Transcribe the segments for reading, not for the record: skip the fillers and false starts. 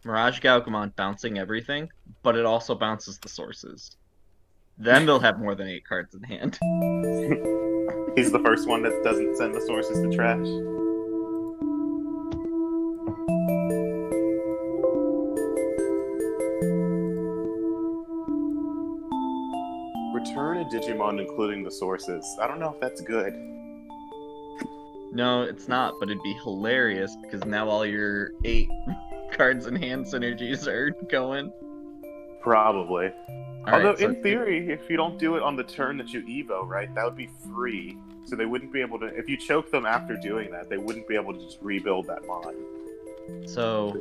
Mirage Galgamon bouncing everything, but it also bounces the sources. Then they'll have more than 8 cards in hand. He's the first one that doesn't send the sources to trash. Return a Digimon including the sources. I don't know if that's good. No, it's not, but it'd be hilarious because now all your 8 cards in hand synergies are going. Probably. All Although, right, so in theory, if you don't do it on the turn that you Evo, right, that would be free. So they wouldn't be able to... If you choke them after doing that, they wouldn't be able to just rebuild that mon. So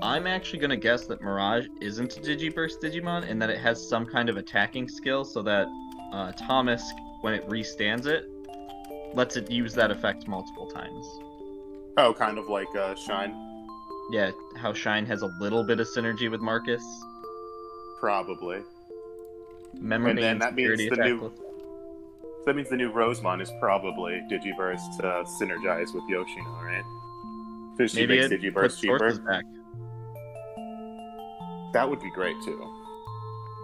I'm actually going to guess that Mirage isn't a Digiburst Digimon and that it has some kind of attacking skill so that Thomas, when it restands it, lets it use that effect multiple times. Oh, kind of like Shine? Yeah, how Shine has a little bit of synergy with Marcus. Probably. Memory And then that means security the attack. new... That means the new Rosemon is probably Digiburst synergized with Yoshino, right? Because she Maybe makes it Digiburst puts sources cheaper. back. That would be great, too.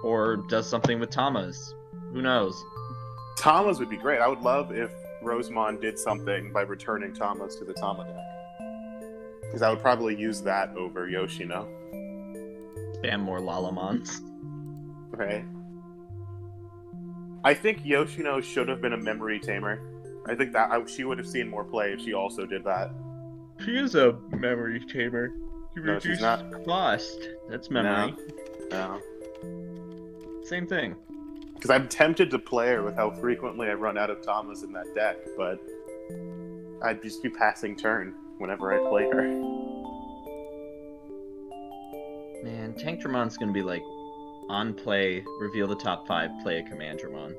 Or does something with Tama's. Who knows? Tama's would be great. I would love if Rosemon did something by returning Tama's to the Tama deck. Because I would probably use that over Yoshino. Spam more Lalamons. Right. I think Yoshino should have been a memory tamer. I think that she would have seen more play if she also did that. She is a memory tamer. You No, she's reduce not. cost. That's memory. No. Same thing. Because I'm tempted to play her with how frequently I run out of Tamas in that deck, but I'd just be passing turn whenever I play her. Man, Tankdramon's gonna be like, on play, reveal the top 5, play a Commandramon. I'm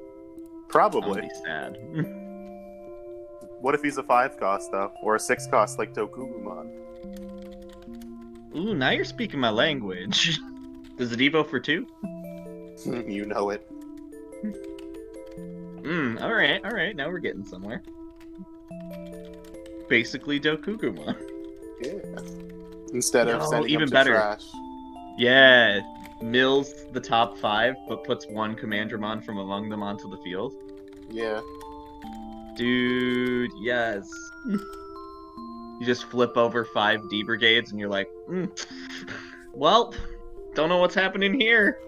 Probably. gonna be sad. What if he's a 5 cost, though? Or a 6 cost like Dokugumon? Ooh, now you're speaking my language. Does it Evo for 2? You know it. Alright, now we're getting somewhere. Basically Dokugumon. Yeah. Instead of No, sending even him to better. trash. Yeah, mills the top 5, but puts one Commandramon from among them onto the field. Yeah. Dude, yes. You just flip over 5 D brigades and you're like, well, don't know what's happening here.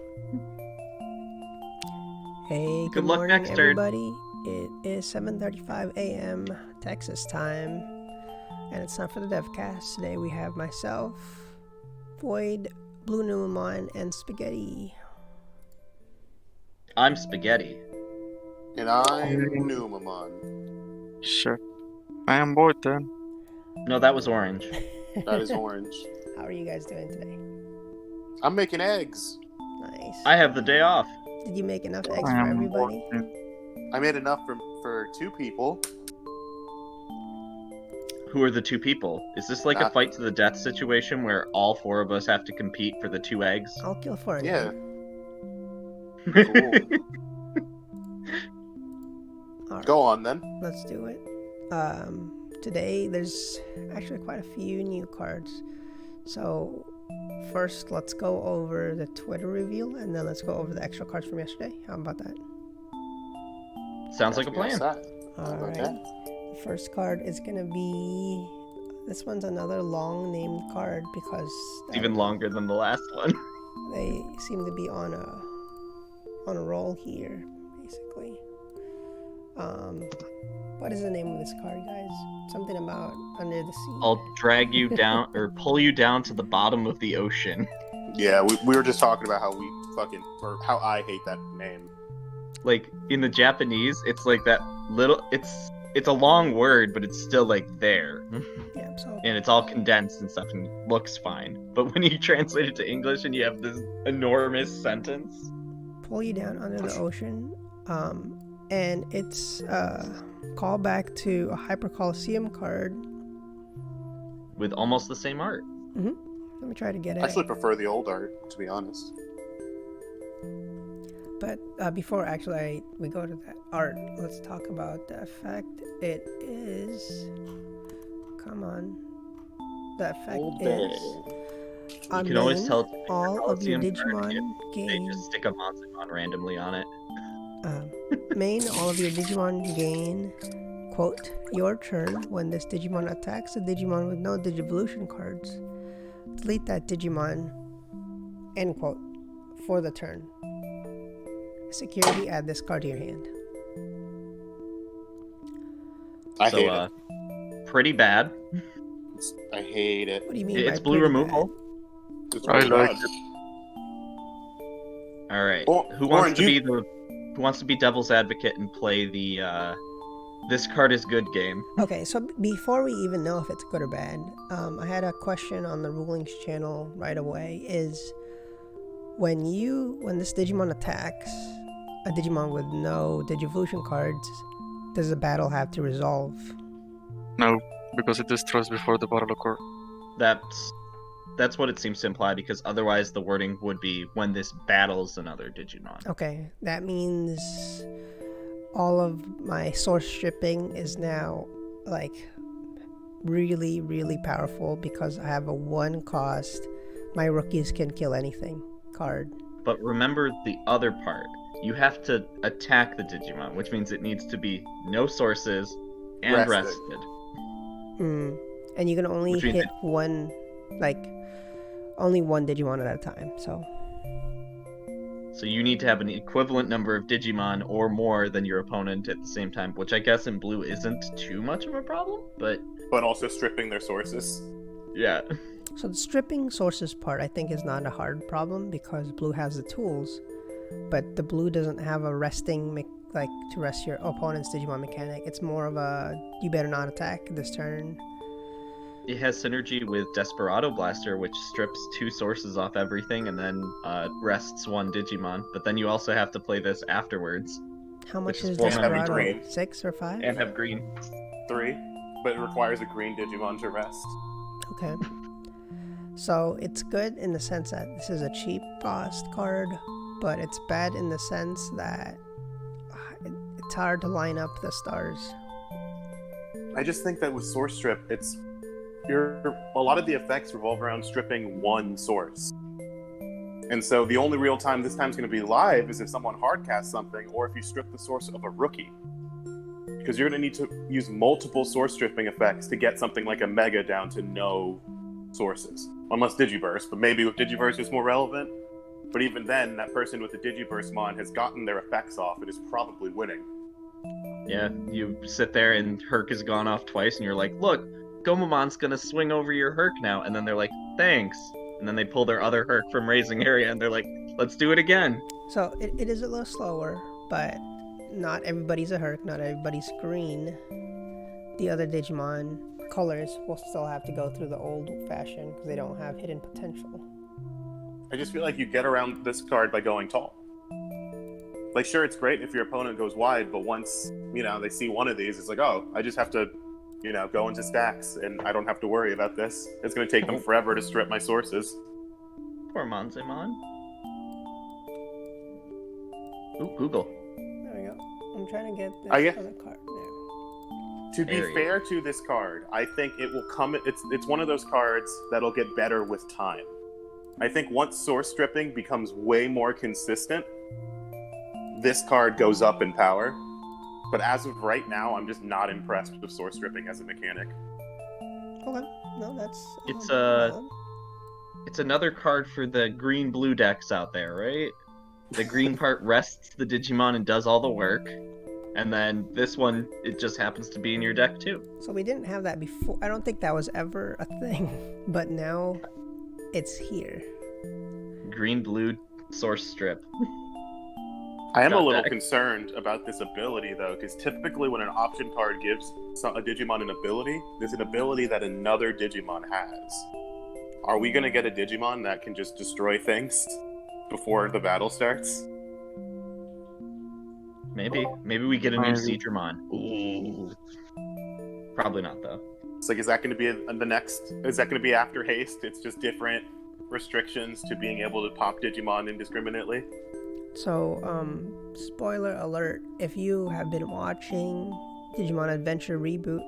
Hey, Good luck morning, next turn. everybody. It is 7:35 a.m. Texas time, and it's time for the DevCast. Today we have myself, Void, BlueNumemon, and Spaghetti. I'm Spaghetti. And I'm Numemon. Sure. I am bored then. No, that was Orange. That is Orange. How are you guys doing today? I'm making eggs. Nice. I have the day off. Did you make enough eggs I for am everybody? bored then. I made enough for 2 people. Who are the 2 people? Is this like a fight to the death situation where all 4 of us have to compete for the 2 eggs? I'll kill for it. Yeah. Cool. All right, Go on then. let's do it. Today there's actually quite a few new cards. So first, let's go over the Twitter reveal, and then let's go over the extra cards from yesterday. How about that? Sounds like a plan. Alright. The first card is gonna be... This one's another long named card because... It's even longer than the last one. They seem to be on a roll here, basically. What is the name of this card, guys? Something about Under the Sea. I'll drag you down, or pull you down to the bottom of the ocean. Yeah, we were just talking about how or how I hate that name. Like, in the Japanese, it's like that little... It's a long word, but it's still, like, there. Yeah, so... And it's all condensed and stuff, and it looks fine. But when you translate it to English and you have this enormous sentence... Pull you down under the ocean. And it's a callback to a Hyper Coliseum card. With almost the same art. Let me try to get it. I actually prefer the old art, to be honest. But before we go to that art, let's talk about the effect. It is... Come on. The effect Old is You can always tell it's all of your Coliseum card Digimon They gain. just stick a Monzimon randomly on it. Main all of your Digimon gain. Quote, your turn. When this Digimon attacks a Digimon with no Digivolution cards, delete that Digimon. End quote. For the turn. Security, add this card to your hand. I So, hate it. pretty bad. I hate it. What do you mean It's by blue pretty removal. It's I really like bad. All right. Or- Who wants Orange, to you- be Who wants to be devil's advocate and play the this card is good game? bad? Okay, so before we even know if it's good or bad, I had a question on the rulings channel right away. Is when this Digimon attacks a Digimon with no Digivolution cards, does the battle have to resolve? No, because it destroys before the battle occurs. That's what it seems to imply, because otherwise the wording would be when this battles another Digimon. Okay, that means all of my source stripping is now like really, really powerful because I have a 1 cost. My rookies can kill anything card. But remember the other part. You have to attack the Digimon, which means it needs to be no sources and Rested. rested. And you can only Which means hit only one Digimon at a time. So you need to have an equivalent number of Digimon or more than your opponent at the same time, which I guess in blue isn't too much of a problem, but But also stripping their sources. yeah. So the stripping sources part I think is not a hard problem because blue has the tools, but the blue doesn't have a resting to rest your opponent's Digimon mechanic. It's more of a you better not attack this turn. It has synergy with Desperado Blaster, which strips 2 sources off everything and then rests 1 Digimon. But then you also have to play this afterwards. How much Which is is 4 mana Desperado? green. 6 or 5? And have green. 3, but it requires a green Digimon to rest. Okay. So it's good in the sense that this is a cheap cost card, but it's bad in the sense that it's hard to line up the stars. I just think that with Source Strip, a lot of the effects revolve around stripping 1 source. And so the only real time this time's going to be live is if someone hardcasts something, or if you strip the source of a rookie. Because you're going to need to use multiple source stripping effects to get something like a Mega down to no sources. Unless Digiburst, but maybe with Digiburst it's more relevant. But even then, that person with the Digiburst mon has gotten their effects off and is probably winning. Yeah, you sit there and Herc has gone off twice and you're like, look, Gomamon's gonna swing over your Herc now. And then they're like, thanks. And then they pull their other Herc from Raising Area and they're like, let's do it again. So it is a little slower, but not everybody's a Herc, not everybody's green. The other Digimon colors will still have to go through the old fashion because they don't have hidden potential. I just feel like you get around this card by going tall. Like, sure, it's great if your opponent goes wide, but once, they see one of these, it's like, oh, I just have to, go into stacks, and I don't have to worry about this. It's going to take them forever to strip my sources. Poor Monzimon. Ooh, Google. There we go. I'm trying to get this I get- other card now. To be There you fair to this card, I think it will come. It's one of those cards that'll get better with time. I think once source stripping becomes way more consistent, this card goes up in power. But as of right now, I'm just not impressed with source stripping as a mechanic. Okay. No, that's... It's, valid. It's another card for the green-blue decks out there, right? The green part rests the Digimon and does all the work. And then this one, it just happens to be in your deck too. So we didn't have that before. I don't think that was ever a thing. But now it's here. Green-blue source strip. I am a Got little that. concerned about this ability, though, because typically when an option card gives a Digimon an ability, there's an ability that another Digimon has. Are we going to get a Digimon that can just destroy things before the battle starts? Maybe. Maybe we get a new Maybe. Seedramon. Ooh. Probably not, though. It's like, is that going to be is that going to be after haste? It's just different restrictions to being able to pop Digimon indiscriminately? So, spoiler alert, if you have been watching Digimon Adventure Reboot,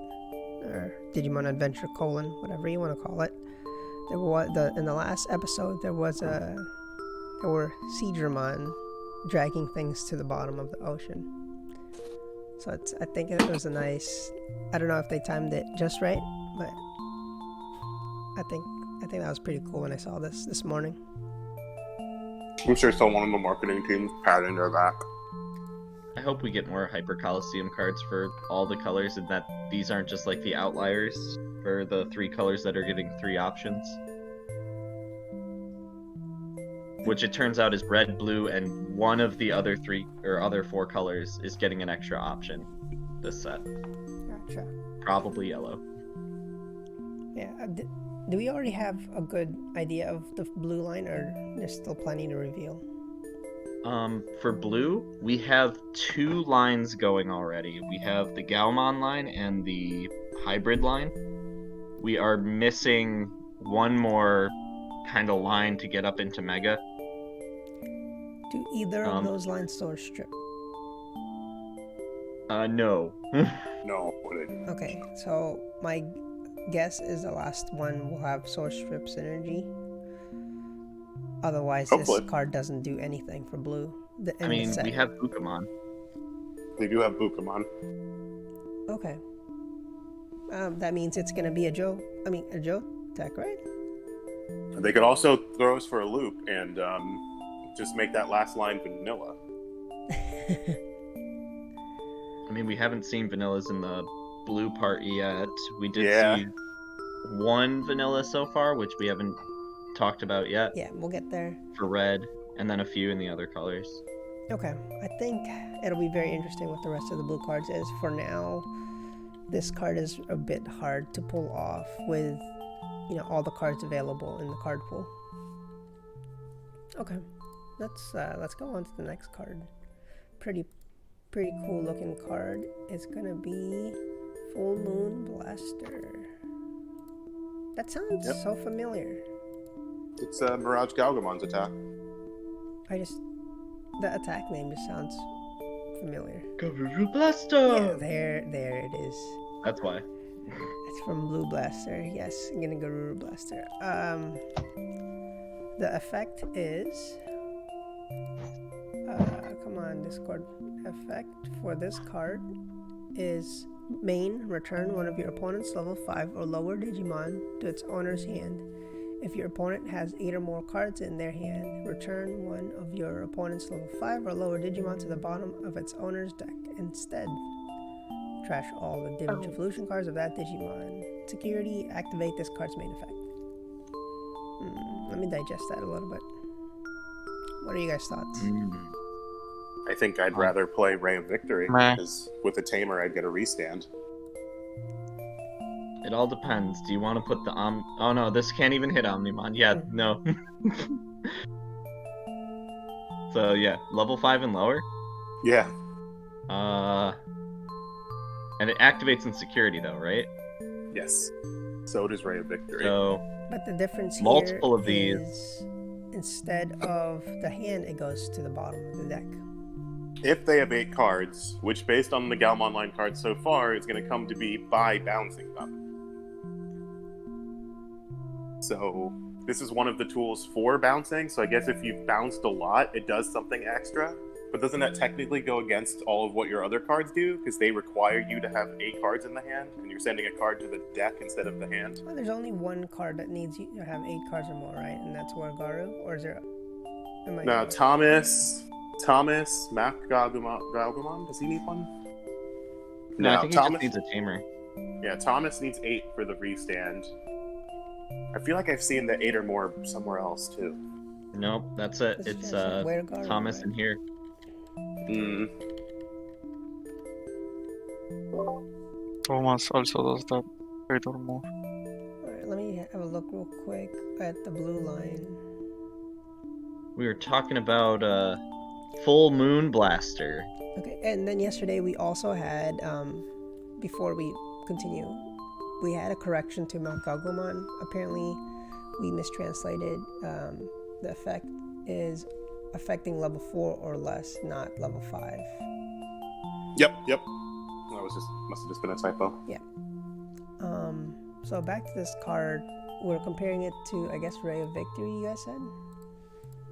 or Digimon Adventure : whatever you want to call it, In the last episode there were Seadramon dragging things to the bottom of the ocean. So I think it was a nice. I don't know if they timed it just right, but I think that was pretty cool when I saw this morning. I'm sure someone on the marketing team patting their back. I hope we get more Hyper Coliseum cards for all the colors, and that these aren't just like the outliers for the 3 colors that are getting 3 options. Which it turns out is red, blue, and one of the other 4 colors is getting an extra option this set. Gotcha. Probably yellow. Yeah. Do we already have a good idea of the blue line, or there's still plenty to reveal? For blue, we have 2 lines going already. We have the Galmon line and the hybrid line. We are missing one more kind of line to get up into Mega. Do either of those lines source strip? No. No. Okay, so my guess is the last one will have source strip synergy. Otherwise, Hopefully. This card doesn't do anything for blue. We have Bukamon. They do have Bukamon. Okay. That means it's gonna be a Joe deck, right? They could also throw us for a loop and just make that last line vanilla. We haven't seen vanillas in the blue part yet. We did see one vanilla so far, which we haven't talked about yet. Yeah, we'll get there. For red, and then a few in the other colors. Okay, I think it'll be very interesting what the rest of the blue cards is. For now, this card is a bit hard to pull off with, all the cards available in the card pool. Okay, let's go on to the next card. Pretty cool looking card. It's gonna be Full Moon Blaster. That sounds so familiar. It's Mirage Galgamon's attack. The attack name just sounds familiar. Guru Blaster! Yeah, there it is. That's why. It's from Blue Blaster. Yes, I'm gonna go Guru Blaster. The effect is come on, Discord. Effect for this card is main, return one of your opponent's level 5 or lower Digimon to its owner's hand. If your opponent has 8 or more cards in their hand, return one of your opponent's level 5 or lower Digimon to the bottom of its owner's deck. Instead, trash all the Digivolution cards of that Digimon. Security, activate this card's main effect. Let me digest that a little bit. What are you guys' thoughts? I think I'd rather play Ray of Victory, because with a Tamer I'd get a restand. It all depends. Do you want to put the Oh no, this can't even hit Omnimon. Yeah, no. So yeah, level 5 and lower? Yeah. And it activates in security though, right? Yes. So does Ray of Victory. So but the difference multiple here of these is instead of the hand, it goes to the bottom of the deck. If they have 8 cards, which based on the Galmon line cards so far is going to come to be by bouncing them. So this is one of the tools for bouncing, so I guess if you've bounced a lot, it does something extra. But doesn't that technically go against all of what your other cards do? Because they require you to have 8 cards in the hand, and you're sending a card to the deck instead of the hand. Well, there's only one card that needs you to have 8 cards or more, right? And that's Wargaru? Or is there... No, Thomas, Mac Galgamon, does he need one? No, I think he just needs a Tamer. Yeah, Thomas needs 8 for the restand. I feel like I've seen the 8 or more somewhere else, too. Nope, that's it. It's Thomas in here. Thomas also does that 8 or more. Alright, let me have a look real quick at the blue line. We were talking about Full Moon Blaster. Okay, and then yesterday we also had, before we continue, we had a correction to Mount Gagumon. Apparently, we mistranslated. The effect is affecting level 4 or less, not level 5. Yep. That was must have just been a typo. Yeah. So back to this card. we're comparing it to, I guess, Ray of Victory, you guys said?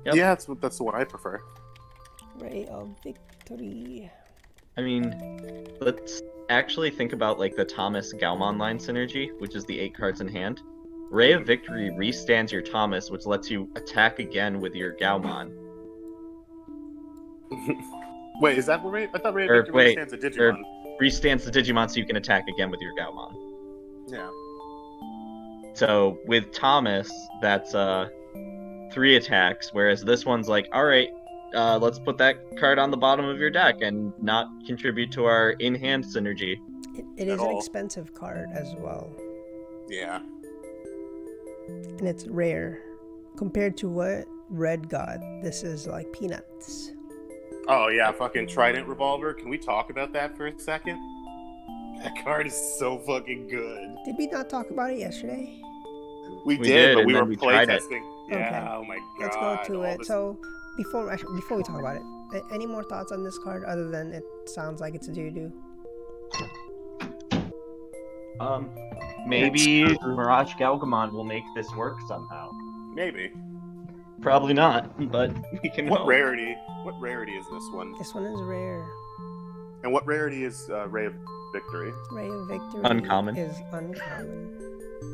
Yep. Yeah, that's the one I prefer. Ray of Victory. I mean, let's actually think about like the Thomas Galmon line synergy, which is the 8 cards in hand. Ray of Victory restands your Thomas, which lets you attack again with your Galmon. Wait, is that what Ray? I thought Ray of Or, Victory wait, stands a Digimon. Restands the Digimon so you can attack again with your Galmon. Yeah. So with Thomas, that's 3 attacks, whereas this one's like, alright, let's put that card on the bottom of your deck and not contribute to our in-hand synergy. It is an all. expensive card as well. Yeah. And it's rare. Compared to what Red got, this is like peanuts. Oh yeah, fucking Trident Revolver. Can we talk about that for a second? That card is so fucking good. Did we not talk about it yesterday? We We did, did, but and we then were we tried it. playtesting. Okay. Yeah, oh my god. Let's go to all it. this- So before we talk about it, any more thoughts on this card other than it sounds like it's a doo-doo? Maybe Mirage Galgamon will make this work somehow. Maybe. Probably not, but we can What hope. rarity? What rarity is this one? This one is rare. And what rarity is Ray of Victory? Ray of Victory Uncommon. is uncommon.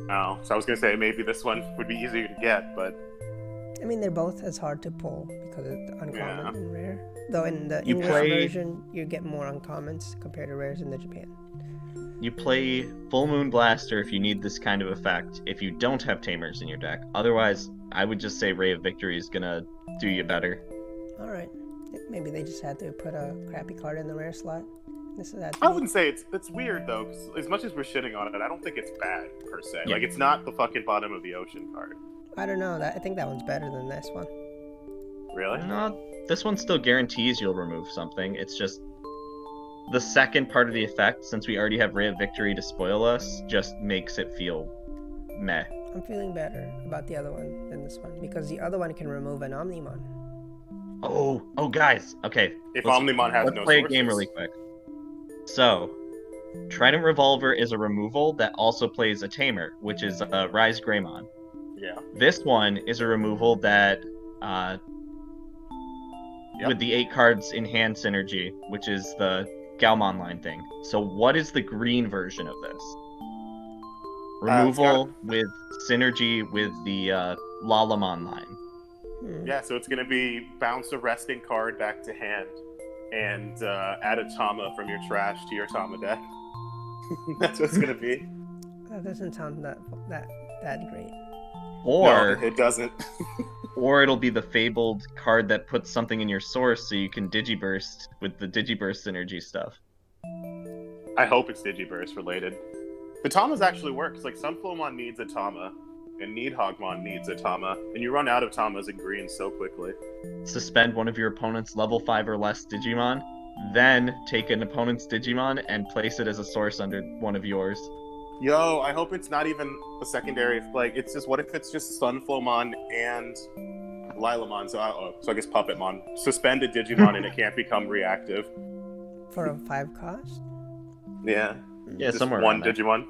Oh, so I was gonna say maybe this one would be easier to get, but I mean, they're both as hard to pull because it's uncommon Yeah. and rare. Though in the You English play- version, you get more uncommons compared to rares in the Japan. You play Full Moon Blaster if you need this kind of effect, if you don't have Tamers in your deck. Otherwise, I would just say Ray of Victory is gonna do you better. All right, maybe they just had to put a crappy card in the rare slot. This is that. I wouldn't say it's weird though. 'Cause as much as we're shitting on it, I don't think it's bad per se. Yeah. Like it's not the fucking bottom of the ocean card. I don't know. I think that one's better than this one. Really? No, this one still guarantees you'll remove something. It's just the second part of the effect, since we already have Ray of Victory to spoil us, just makes it feel meh. I'm feeling better about the other one than this one because the other one can remove an Omnimon. Oh, guys. Okay. If let's- Omnimon has Let's no play sources. a game really quick. So, Trident Revolver is a removal that also plays a Tamer, which is Rise Greymon. Yeah. This one is a removal that, Yep. with the 8 cards in hand synergy, which is the Galmon line thing. So, what is the green version of this? Removal with synergy with the Lalamon line. Yeah. Yeah, so it's gonna be bounce a resting card back to hand, and add a Tama from your trash to your Tama deck. That's what it's gonna be. That doesn't sound that great. Or No, it doesn't. Or it'll be the fabled card that puts something in your source so you can Digiburst with the Digiburst synergy stuff. I hope it's Digiburst related. The Tamas actually works. Like Sunflowmon needs a Tama, and Needhogmon needs a Tama, and you run out of Tamas in green so quickly. Suspend one of your opponent's level 5 or less Digimon, then take an opponent's Digimon and place it as a source under one of yours. Yo, I hope it's not even a secondary. Like, it's just, what if it's just Sunflowmon and Lilamon? So I guess Puppetmon. Suspend a Digimon and it can't become reactive. For a 5 cost? Yeah. Yeah, Just somewhere one around there. Digimon.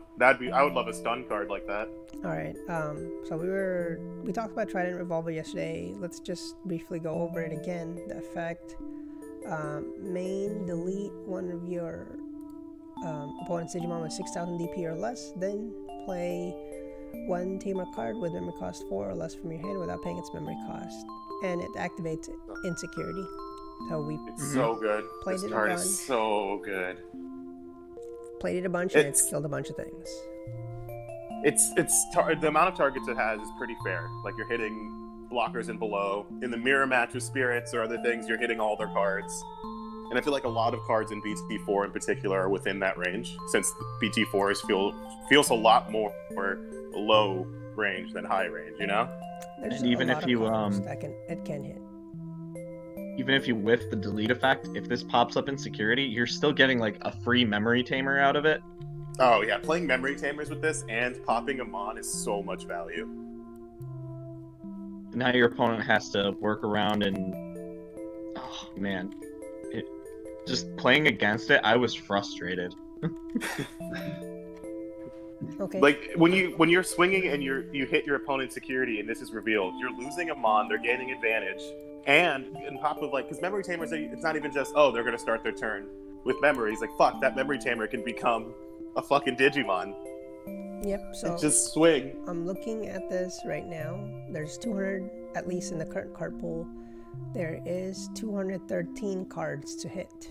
I would love a stun card like that. Alright, so we talked about Trident Revolver yesterday. Let's just briefly go over it again. The effect. Main, delete one of your opponent's Digimon with 6,000 DP or less, then play one Tamer card with memory cost 4 or less from your hand without paying its memory cost. And it activates Insecurity. So we It's so good. Played This it a card bunch. is so good. played it a bunch and it's It's- killed a bunch of things. The amount of targets it has is pretty fair. Like, you're hitting blockers and below. In the mirror match with spirits or other things, you're hitting all their cards. And I feel like a lot of cards in BT4 in particular are within that range, since BT4 feels a lot more low range than high range, you know? There's And even a if lot of you, cards that it can hit. Even if you whiff the delete effect, if this pops up in security, you're still getting like a free memory tamer out of it. Oh yeah, playing memory tamers with this and popping them on is so much value. Now your opponent has to work around and oh man, just playing against it, I was frustrated. Okay. Like when you're swinging and you hit your opponent's security and this is revealed, you're losing a mon, they're gaining advantage, and on top of like, because memory tamers, it's not even just they're gonna start their turn with memories. Like fuck, that memory tamer can become a fucking Digimon. Yep. So Just swing. I'm looking at this right now. There's 200, at least in the current card pool. There is 213 cards to hit.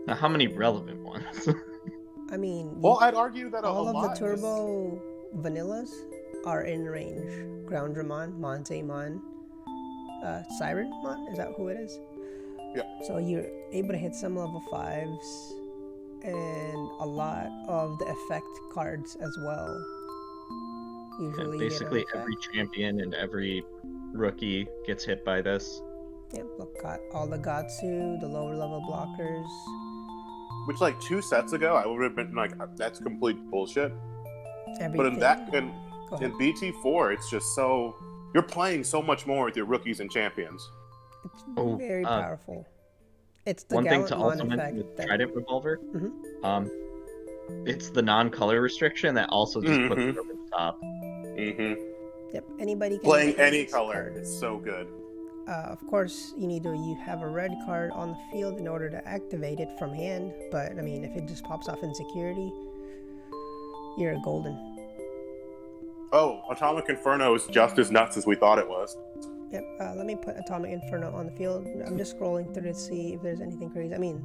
Now, how many relevant ones? I mean, Well, I'd argue that all a of the lot turbo vanillas are in range. Groundramon, Montemon, Sirenmon, is that who it is? Yeah. So you're able to hit some level 5s and a lot of the effect cards as well. Usually Basically, every champion and every rookie gets hit by this. Yep, look, got all the Gatsu, the lower level blockers. Which, like, 2 sets ago, I would have been like, that's complete bullshit. Everything. But in BT4, it's just so... You're playing so much more with your rookies and champions. It's very powerful. It's the one thing to Gallantmon also effect mention with that... Trident Revolver, Mhm. it's the non-color restriction that also just puts it over the top. Mm-hmm. Yep, anybody can Playing get any these color cards. is so good. Of course, you have a red card on the field in order to activate it from hand, but I mean, if it just pops off in security, you're golden. Oh, Atomic Inferno is just as nuts as we thought it was. Yep, let me put Atomic Inferno on the field. I'm just scrolling through to see if there's anything crazy. I mean,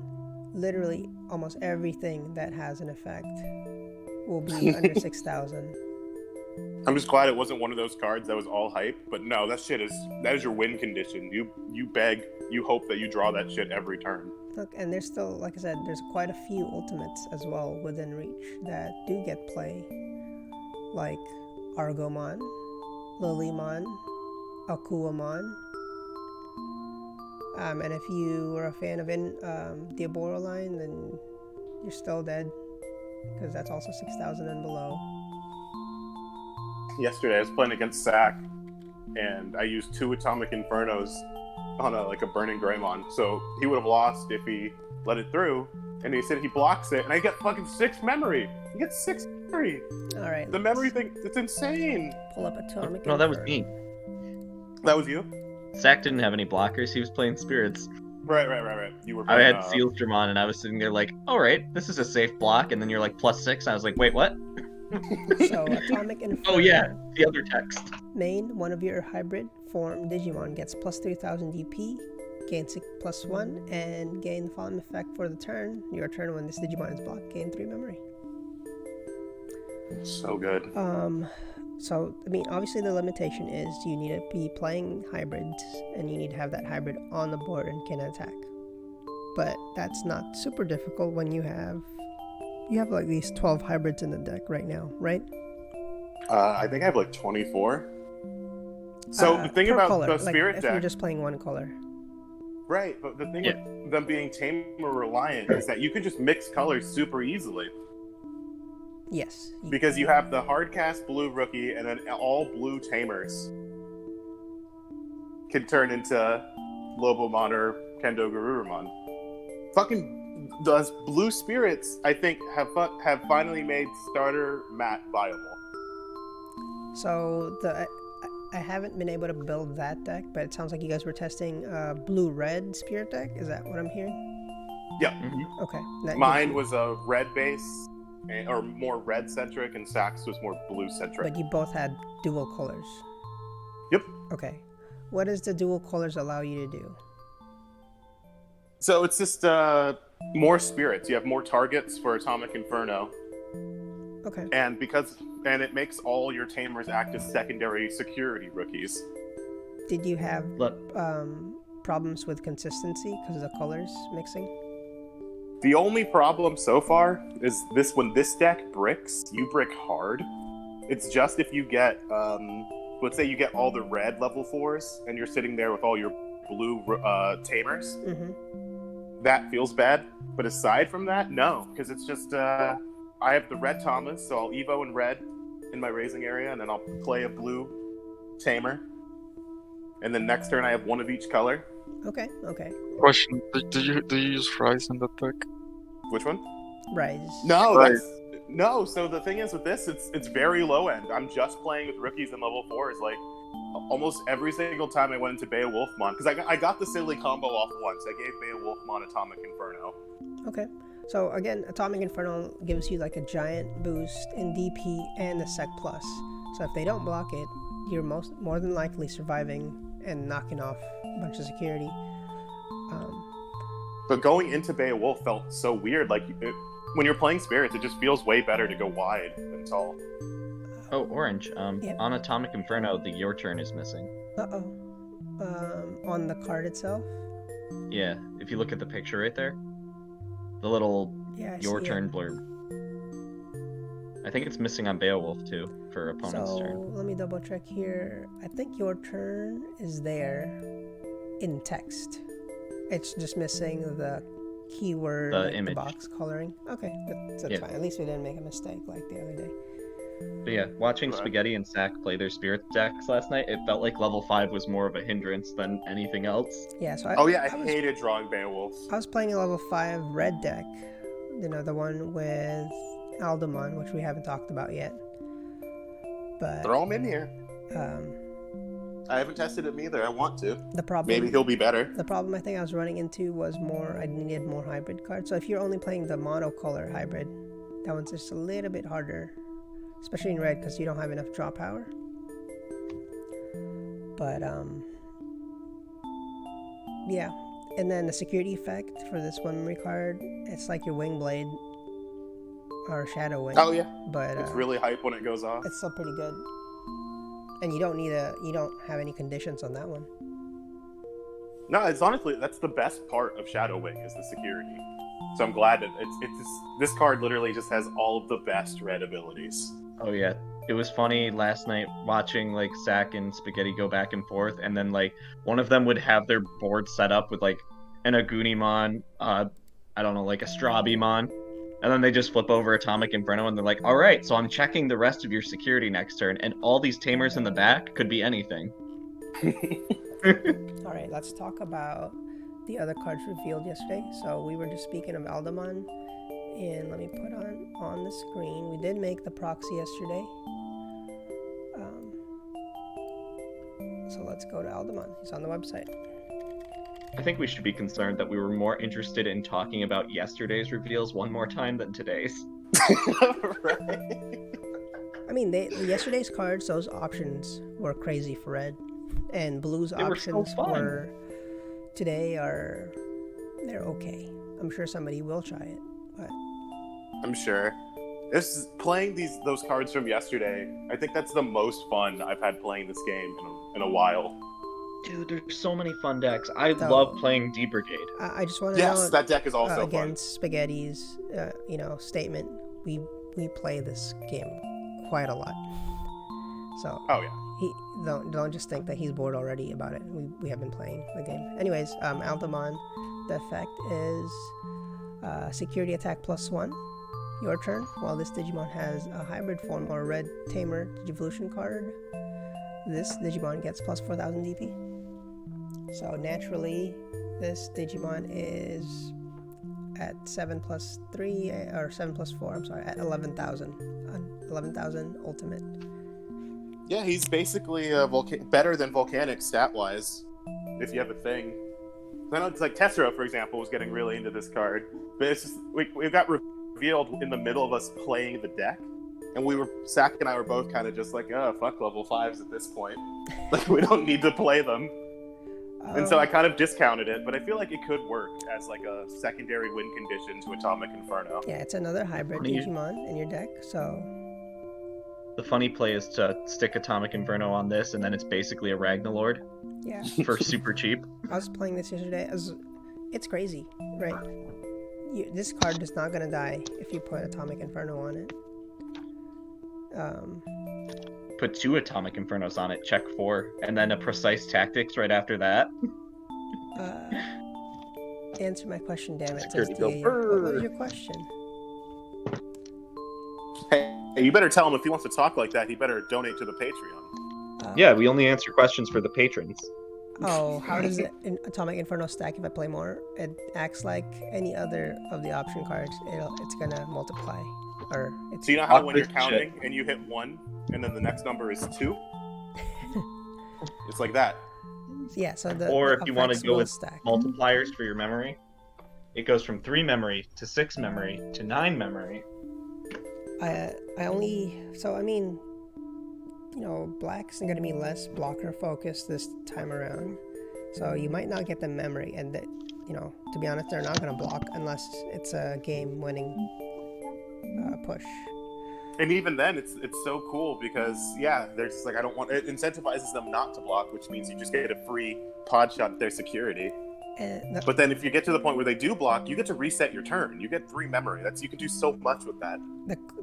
literally almost everything that has an effect will be under 6,000. I'm just glad it wasn't one of those cards that was all hype, but no, that is your win condition. You beg, you hope that you draw that shit every turn. Look, and there's still, like I said, there's quite a few ultimates as well within reach that do get play, like Argomon, Lilymon, Akuamon. And if you were a fan of Diaboroline, then you're still dead, because that's also 6,000 and below. Yesterday I was playing against Sack, and I used 2 Atomic Infernos on a Burning Greymon, so he would have lost if he let it through, and he said he blocks it, and I get fucking 6 memory! He gets 6 memory! Alright. The memory thing, it's insane! Pull up Atomic No, that was Inferno. me. That was you? Zach didn't have any blockers, he was playing spirits. Right. You were I playing, had Sealsdramon, and I was sitting there like, alright, this is a safe block, and then you're like, +6, and I was like, wait, what? So, Atomic Inferno. Oh yeah, the other text. Main, one of your hybrid form Digimon gets plus 3,000 DP, gain 6+1, and gain the following effect for the turn. Your turn when this Digimon is blocked, gain 3 memory. So good. So, I mean, obviously the limitation is you need to be playing hybrids, and you need to have that hybrid on the board and can attack. But that's not super difficult when you have like at least 12 hybrids in the deck right now, right? I think I have like 24. So the thing about color, the like spirit if deck, you're just playing one color. right? But the thing with them being tamer reliant is that you can just mix colors super easily Yes. because you have the hard cast blue rookie and then all blue tamers can turn into Lobomon or Kendo Garurumon. Fucking those blue spirits, I think, have finally made starter mat viable. So I haven't been able to build that deck, but it sounds like you guys were testing blue-red spirit deck. Is that what I'm hearing? Yeah. Mm-hmm. Okay. That Mine was a red base, or more red centric, and Sax was more blue centric. But you both had dual colors. Yep. Okay. What does the dual colors allow you to do? So it's just more spirits. You have more targets for Atomic Inferno, Okay. and it makes all your tamers act as secondary security rookies. Did you have Look, problems with consistency because of the colors mixing? The only problem so far is when this deck bricks, you brick hard. It's just if you get, let's say you get all the red level 4s, and you're sitting there with all your blue tamers. Mm-hmm. That feels bad, but aside from that, no, because it's just I have the red Thomas, so I'll Evo in red in my raising area, and then I'll play a blue tamer, and then next turn I have one of each color. Okay. Question: Do you use fries in that deck? Which one? Rise. No, Right. no. So the thing is with this, it's very low end. I'm just playing with rookies in level 4s. Like almost every single time I went into BeowulfMon, because I got the silly combo off once. I gave BeowulfMon Atomic Inferno. Okay. So again, Atomic Inferno gives you like a giant boost in DP and the Sec Plus. So if they don't block it, you're more than likely surviving and knocking off a bunch of security. But going into Beowulf felt so weird. Like when you're playing spirits, it just feels way better to go wide than tall. Oh, Orange. Yeah. On Atomic Inferno, the your turn is missing. On the card itself. Yeah, if you look at the picture right there, the little Yeah. I your see turn blurb. I think it's missing on Beowulf too for opponent's So turn. let me double check here. I think your turn is there in text. It's just missing the keyword, The like image. the box coloring. Okay, that's Yeah. fine. At least we didn't make a mistake like the other day. But yeah, watching Right. Spaghetti and Sack play their spirit decks last night, it felt like level 5 was more of a hindrance than anything else. Yeah. So Oh yeah, I was, hated drawing Beowulf. I was playing a level 5 red deck. You know, the one with Aldamon, which we haven't talked about yet. But Throw him in here. um, I haven't tested him either. I want to. the problem. Maybe he'll be better. The problem I think I was running into was I needed more hybrid cards. So if you're only playing the monocolor hybrid, that one's just a little bit harder, especially in red because you don't have enough draw power. But yeah. And then the security effect for this one memory card, it's like your wing blade or shadow wing. Oh yeah, But it's really hype when it goes off. it's still pretty good. And you don't have any conditions on that one. No, it's honestly that's the best part of Shadow Wing is the security. So I'm glad that this card literally just has all of the best red abilities. Oh yeah, it was funny last night watching like Sack and Spaghetti go back and forth, and then like one of them would have their board set up with like an Agunimon, I don't know, like a Strabimon, and then they just flip over Atomic Inferno and they're like, all right, so I'm checking the rest of your security next turn, and all these tamers in the back could be anything. All right, let's talk about the other cards revealed yesterday. So we were just speaking of Aldamon, and let me put on the screen. We did make the proxy yesterday. So let's go to Aldamon. He's on the website. I think we should be concerned that we were more interested in talking about yesterday's reveals one more time than today's. Right. I mean, yesterday's cards, those options were crazy for red, and blue's They were so options fun. were today they're okay. I'm sure somebody will try it, but I'm sure. Playing those cards from yesterday, I think that's the most fun I've had playing this game in a while. Dude, there's so many fun decks. I So- love playing D Brigade. I just want to Yes, know that deck is also fun. against Spaghetti's statement. We play this game quite a lot, so Oh yeah. he don't just think that he's bored already about it. We have been playing the game. Anyways, Aldamon, the effect is security attack +1. Your turn. While this Digimon has a hybrid form or a red tamer Digivolution card, this Digimon gets +4000 DP. So naturally, this Digimon is at 7+3 or 7+4. I'm sorry, at 11,000. 11,000 ultimate. Yeah, he's basically better than Volcanic stat-wise, if you have a thing. I know it's like Tessera, for example, was getting really into this card, but it's just we got revealed in the middle of us playing the deck, and Sack and I were both kind of just like, oh, fuck level 5s at this point. Like, we don't need to play them. And so I kind of discounted it, but I feel like it could work as like a secondary win condition to Atomic Inferno. Yeah, it's another hybrid Funny. Digimon in your deck, so The funny play is to stick Atomic Inferno on this, and then it's basically a Ragnalord yeah. for super cheap. I was playing this yesterday. It's crazy, right? This card is not gonna die if you put Atomic Inferno on it. Put 2 Atomic Infernos on it, check 4, and then a Precise Tactics right after that. Answer my question, damn it. Security Says go, DAU. What was "Brrr." your question? Hey, you better tell him if he wants to talk like that, he better donate to the Patreon. Yeah, we only answer questions for the patrons. Oh, how does it in Atomic Inferno stack if I play more? It acts like any other of the option cards. It's gonna multiply, or it's. So you know how Fuck when you're this counting and you hit 1, and then the next number is 2? It's like that. Yeah. So the Or the if you want to effects go will with stack. multipliers for your memory, it goes from 3 memory to 6 memory to 9 memory. I only black's gonna be less blocker focused this time around, so you might not get the memory, and that to be honest, they're not gonna block unless it's a game-winning push. And even then, it's so cool because they're just like, I don't want. It incentivizes them not to block, which means you just get a free pod shot at their security. But then if you get to the point where they do block, you get to reset your turn. You get 3 memory. You can do so much with that.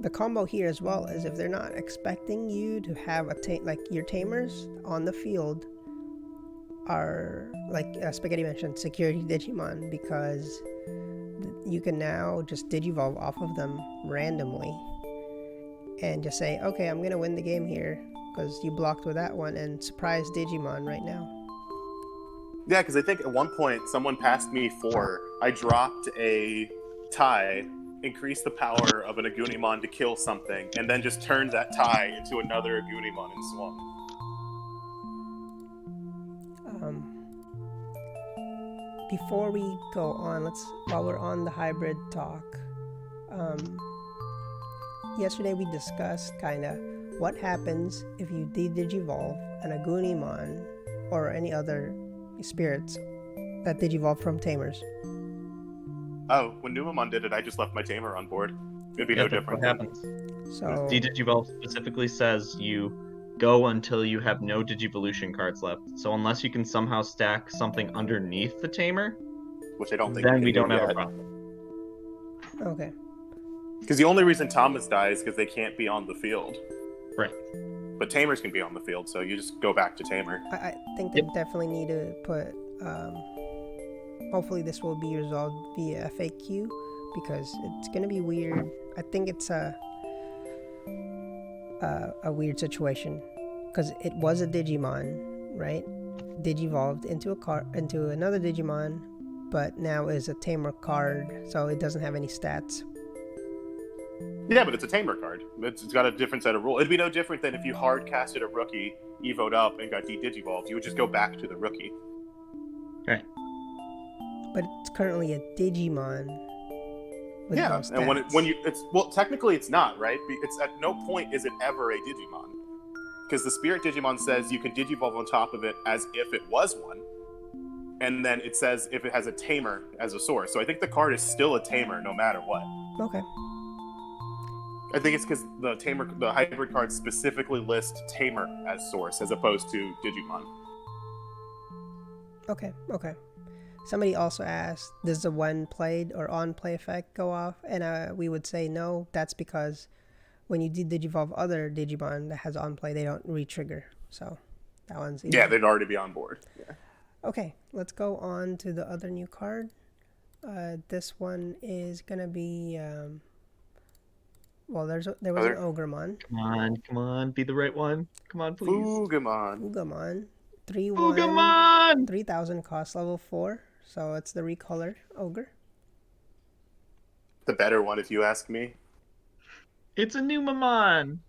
The combo here as well is if they're not expecting you to have your tamers on the field are like Spaghetti mentioned, security Digimon, because you can now just Digivolve off of them randomly and just say, okay, I'm gonna win the game here because you blocked with that one, and surprise Digimon right now. Yeah, because I think at one point someone passed me 4. I dropped a tie, increased the power of an Agunimon to kill something, and then just turned that tie into another Agunimon and swung. Before we go on, while we're on the hybrid talk, yesterday we discussed kind of what happens if you de-digivolve an Agunimon or any other spirits that digivolve from tamers. Oh, when Numemon did it, I just left my tamer on board. It'd be no That's different. what happens. So D-Digivolve specifically says you go until you have no Digivolution cards left. So unless you can somehow stack something underneath the tamer, Which I don't think then you we can don't do have a yet. problem. okay. Because the only reason Thomas dies is because they can't be on the field. Right. But tamers can be on the field, so you just go back to tamer. I think they definitely need to put. Hopefully, this will be resolved via FAQ because it's gonna be weird. I think it's a weird situation because it was a Digimon, right? Digivolved into another Digimon, but now is a tamer card, so it doesn't have any stats. Yeah, but it's a tamer card. It's got a different set of rules. It'd be no different than if you hard casted a rookie, evoed up, and got de-digivolved. You would just go back to the rookie. Right. But it's currently a Digimon. With no stats. And technically it's not, right? It's at no point is it ever a Digimon, because the Spirit Digimon says you can Digivolve on top of it as if it was one, and then it says if it has a tamer as a source. So I think the card is still a tamer no matter what. Okay. I think it's because the hybrid cards specifically list tamer as source as opposed to Digimon. Okay. Somebody also asked, does the when played or on play effect go off? And we would say no. That's because when you digivolve other Digimon that has on play, they don't re-trigger. So that one's easy. Yeah, they'd already be on board. Yeah. Okay, let's go on to the other new card. This one is gonna be there was an Ogremon. Come on, be the right one. Come on, please. Fugamon. 3/1, Fugamon! 3,000 cost, level 4. So it's the recolored ogre. The better one, if you ask me. It's a Numemon.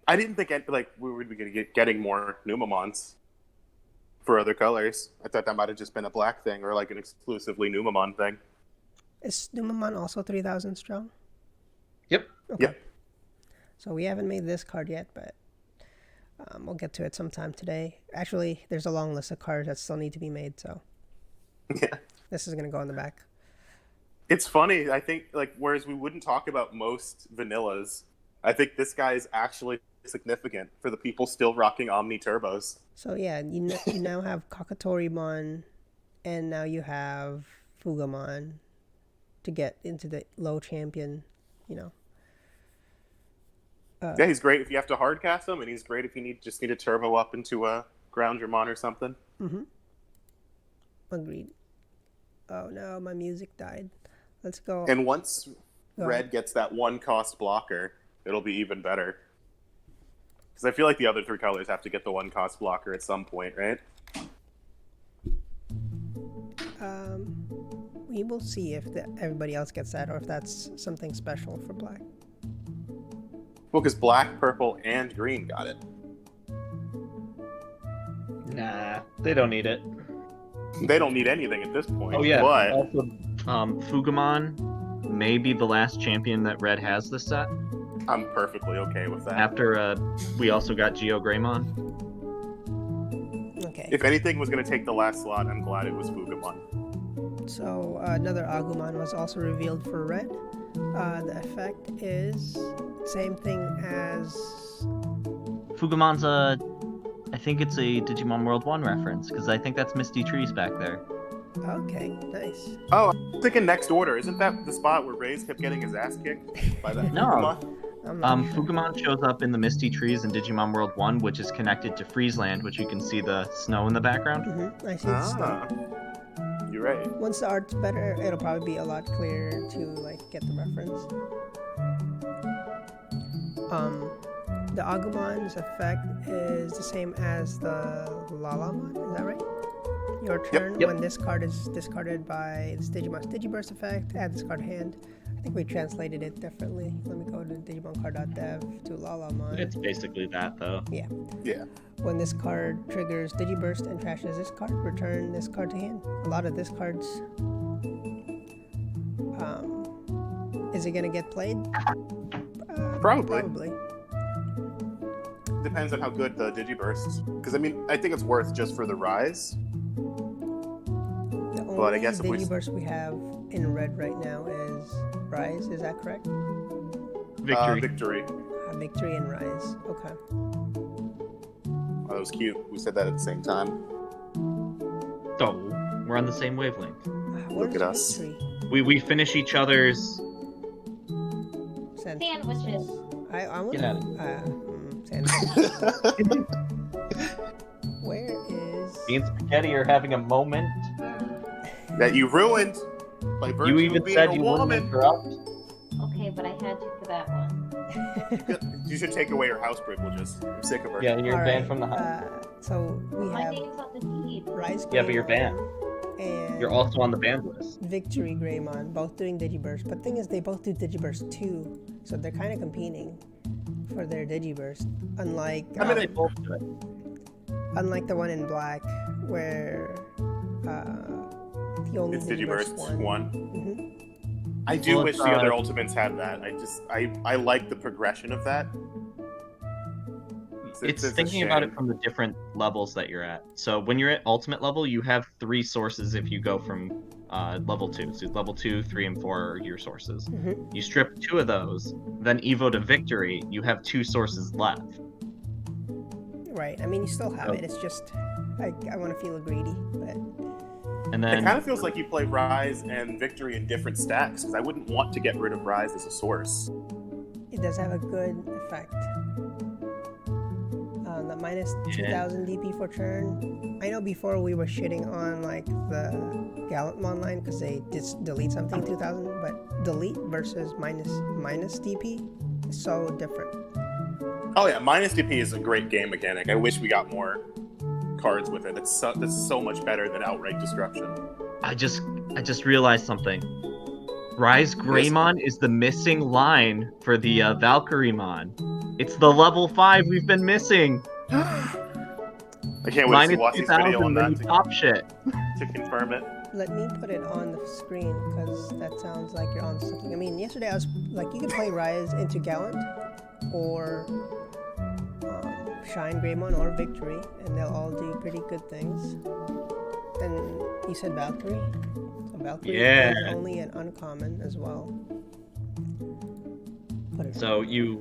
I didn't think we would be getting more Numemons for other colors. I thought that might have just been a black thing or like an exclusively Numemon thing. Is Numemon also 3,000 strong? Yep. Okay. Yep. So we haven't made this card yet, but we'll get to it sometime today. Actually, there's a long list of cards that still need to be made, so Yeah. this is going to go in the back. It's funny. I think whereas we wouldn't talk about most vanillas, I think this guy is actually significant for the people still rocking Omni Turbos. So yeah, you now have Kakatorimon, and now you have Fugamon to get into the low champion, Yeah, he's great if you have to hard cast him, and he's great if you just need to turbo up into a Groundramon or something. Mm-hmm. Agreed. Oh no, my music died. Let's go. And once Red gets that 1 cost blocker, it'll be even better. Because I feel like the other 3 colors have to get the 1 cost blocker at some point, right? We will see if everybody else gets that or if that's something special for black. Well, because black, purple, and green got it. Nah, they don't need it. They don't need anything at this point. Oh yeah. But Also, Fugamon may be the last champion that Red has this set. I'm perfectly okay with that. After we also got Geo Greymon. Okay. If anything was going to take the last slot, I'm glad it was Fugamon. So another Agumon was also revealed for red. The effect is same thing as Fugamon's I think it's a Digimon World 1 reference, because I think that's Misty Trees back there. okay, nice. Oh, I'm thinking next order. Isn't that the spot where Ray's kept getting his ass kicked by that No. Fugamon? I'm not sure. Fugamon shows up in the Misty Trees in Digimon World 1, which is connected to Friesland, which you can see the snow in the background. I see the stuff. You're right. Once the art's better, it'll probably be a lot clearer to get the reference. The Agumon's effect is the same as the Lalamon, is that right? Your turn, Yep. when this card is discarded by this Digimon's Digiburst effect, add this card to hand. I think we translated it differently. Let me go to digimonCard.dev to Lalamon. It's basically that, though. Yeah. When this card triggers Digiburst and trashes this card, return this card to hand. A lot of this cards. Is it gonna get played? Probably. Depends on how good the Digiburst. Because, I mean, I think it's worth just for the rise. The only But I guess if we- Digiburst we have in red right now is Rise, is that correct? Victory. Victory. Victory and Rise, okay. Oh, that was cute. We said that at the same time. So, we're on the same wavelength. What Look is at us. Victory? We finish each other's... Sandwiches. I want Get out of sandwiches. Where is... Me and Spaghetti are having a moment. That you ruined by virtue You even of being said a you wouldn't woman. interrupt. Okay, but I had to for that one. You should take away her house privileges. I'm sick of her. Yeah, you're All banned right, from the house. so we My have name's on the team. Rise Yeah, but you're Greymon banned. and You're also on the banned list. Victory Greymon, both doing Digiburst. But the thing is, they both do Digiburst too, so they're kind of competing for their Digiburst. Unlike I mean, They both do it. unlike the one in black, where he only It's Digiburst Digiburst 1. Mhm. I do Well, wish it's, the other Ultimates had that. I like the progression of that. It's a thinking about it shame. from the different levels that you're at. So when you're at ultimate level, you have 3 sources if you go from level 2. So level 2, 3, and 4 are your sources. Mhm. You strip 2 of those, then Evo to Victory, you have 2 sources left. Right. I mean, you still have it. It's just I want to feel greedy, but And It then kind of feels like you play Rise and Victory in different stacks, because I wouldn't want to get rid of Rise as a source. it does have a good effect. The minus 2000 DP for turn. I know before we were shitting on like the Gallantmon line because they delete something 2000, but delete versus minus DP is so different. Oh yeah, minus DP is a great game mechanic. I wish we got more cards with it. That's so much better than outright destruction. I just realized something. Rise Greymon is the missing line for the Valkyriemon. It's the level 5 we've been missing. I can't wait to Minus watch this 2000 video on when that you pop shit. to confirm it. Let me put it on the screen because that sounds like you're on something. I mean, yesterday I was like, you can play Rise into Gallant or Shine Greymon or Victory, and they'll all do pretty good things. And you said Valkyrie? So Valkyrie is only an uncommon as well. Put it So you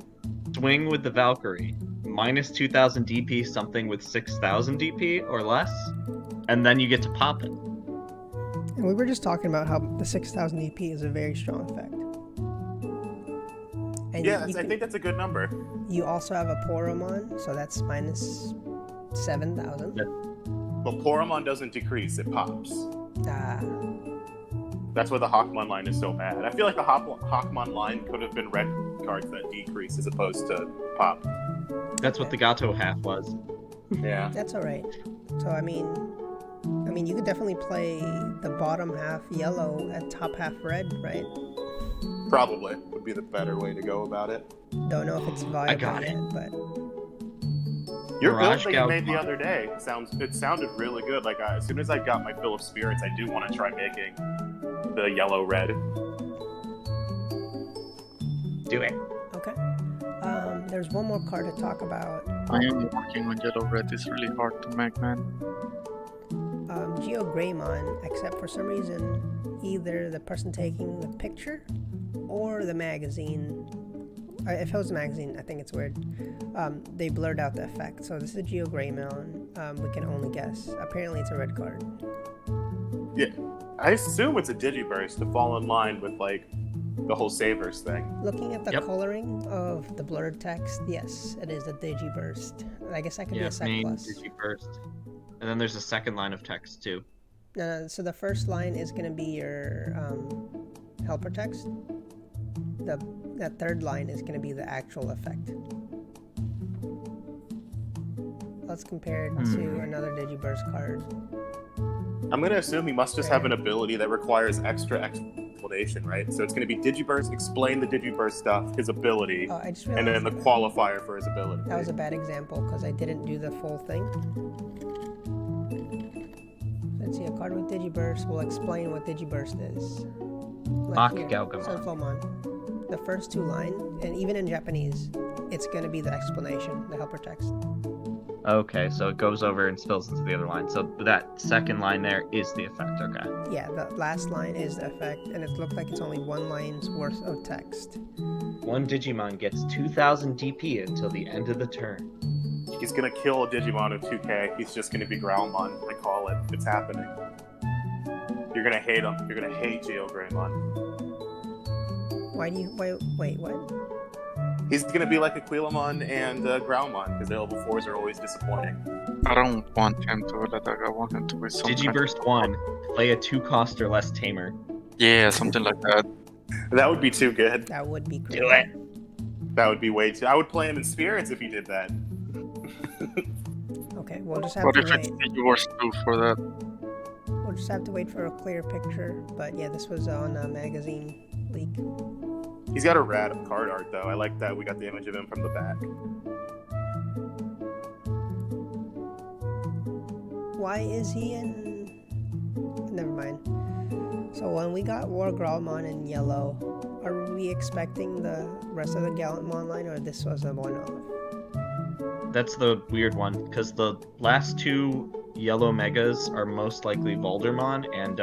swing with the Valkyrie, minus 2000 DP something with 6000 DP or less, and then you get to pop it. And we were just talking about how the 6000 DP is a very strong effect. And Yeah, I think that's a good number. you also have a Poromon, so that's minus 7000. But Poromon doesn't decrease, it pops. That's why the Hawkmon line is so bad. I feel like the Hawkmon line could have been red cards that decrease as opposed to pop. That's what the Gato half was. Yeah. That's alright. So, I mean, mean, you could definitely play the bottom half yellow and top half red, right? Probably would be the better way to go about it. Don't know if it's viable got it. yet, but Your Mirage build that you made the Galgamon. other day sounded really good. Like as soon as I got my fill of spirits, I do want to try making the yellow red. Do it. okay. There's one more card to talk about. I am working on yellow red. It's really hard to make, man. Greymon, except for some reason, either the person taking the picture or the magazine. If it was a magazine, I think it's weird. They blurred out the effect. So this is a Greymon. We can only guess. Apparently, it's a red card. Yeah, I assume it's a Digiburst to fall in line with like the whole Savers thing. Looking at the Yep. coloring of the blurred text, yes, it is a Digiburst. I guess that could be Yeah, a sec main plus. Digiburst. And then there's a second line of text too. So the first line is going to be your helper text. That third line is going to be the actual effect. Let's compare it to another Digiburst card. I'm gonna assume he must just have an ability that requires extra explanation, right? So it's gonna be Digiburst, explain the Digiburst stuff, his ability, Oh, I just and realized then the qualifier for his ability. that was a bad example because I didn't do the full thing. Let's see, a card with Digiburst will explain what Digiburst is. Mach here, Galgamon. Sunflowmon. The first two lines, and even in Japanese, it's going to be the explanation, the helper text. Okay, so it goes over and spills into the other line. So that second line there is the effect. Okay. Yeah, the last line is the effect, and it looks like it's only one line's worth of text. One Digimon gets 2,000 DP until the end of the turn. He's gonna kill a Digimon of 2K. He's just gonna be Growlmon. I call it. It's happening. You're gonna hate him. You're gonna hate Geogreymon. Why do you... Wait, what? He's gonna be like Aquilamon and Growlmon, because their level 4s are always disappointing. I don't want him to let that go. I want him to be something. Digiburst 1. Play a 2-cost or less tamer. Yeah, something like that. That would be too good. That would be great. Do it. That would be way too... I would play him in Spirits if he did that. Okay, we'll just have What to if it's wait. yours too for that? We'll just have to wait for a clear picture. But yeah, this was on a magazine leak. He's got a rad card art, though. I like that we got the image of him from the back. Why is he in... Never mind. So when we got War Growlmon in yellow, are we expecting the rest of the Galantmon line, or this was a one-off? That's the weird one, because the last two yellow megas are most likely Voldemort and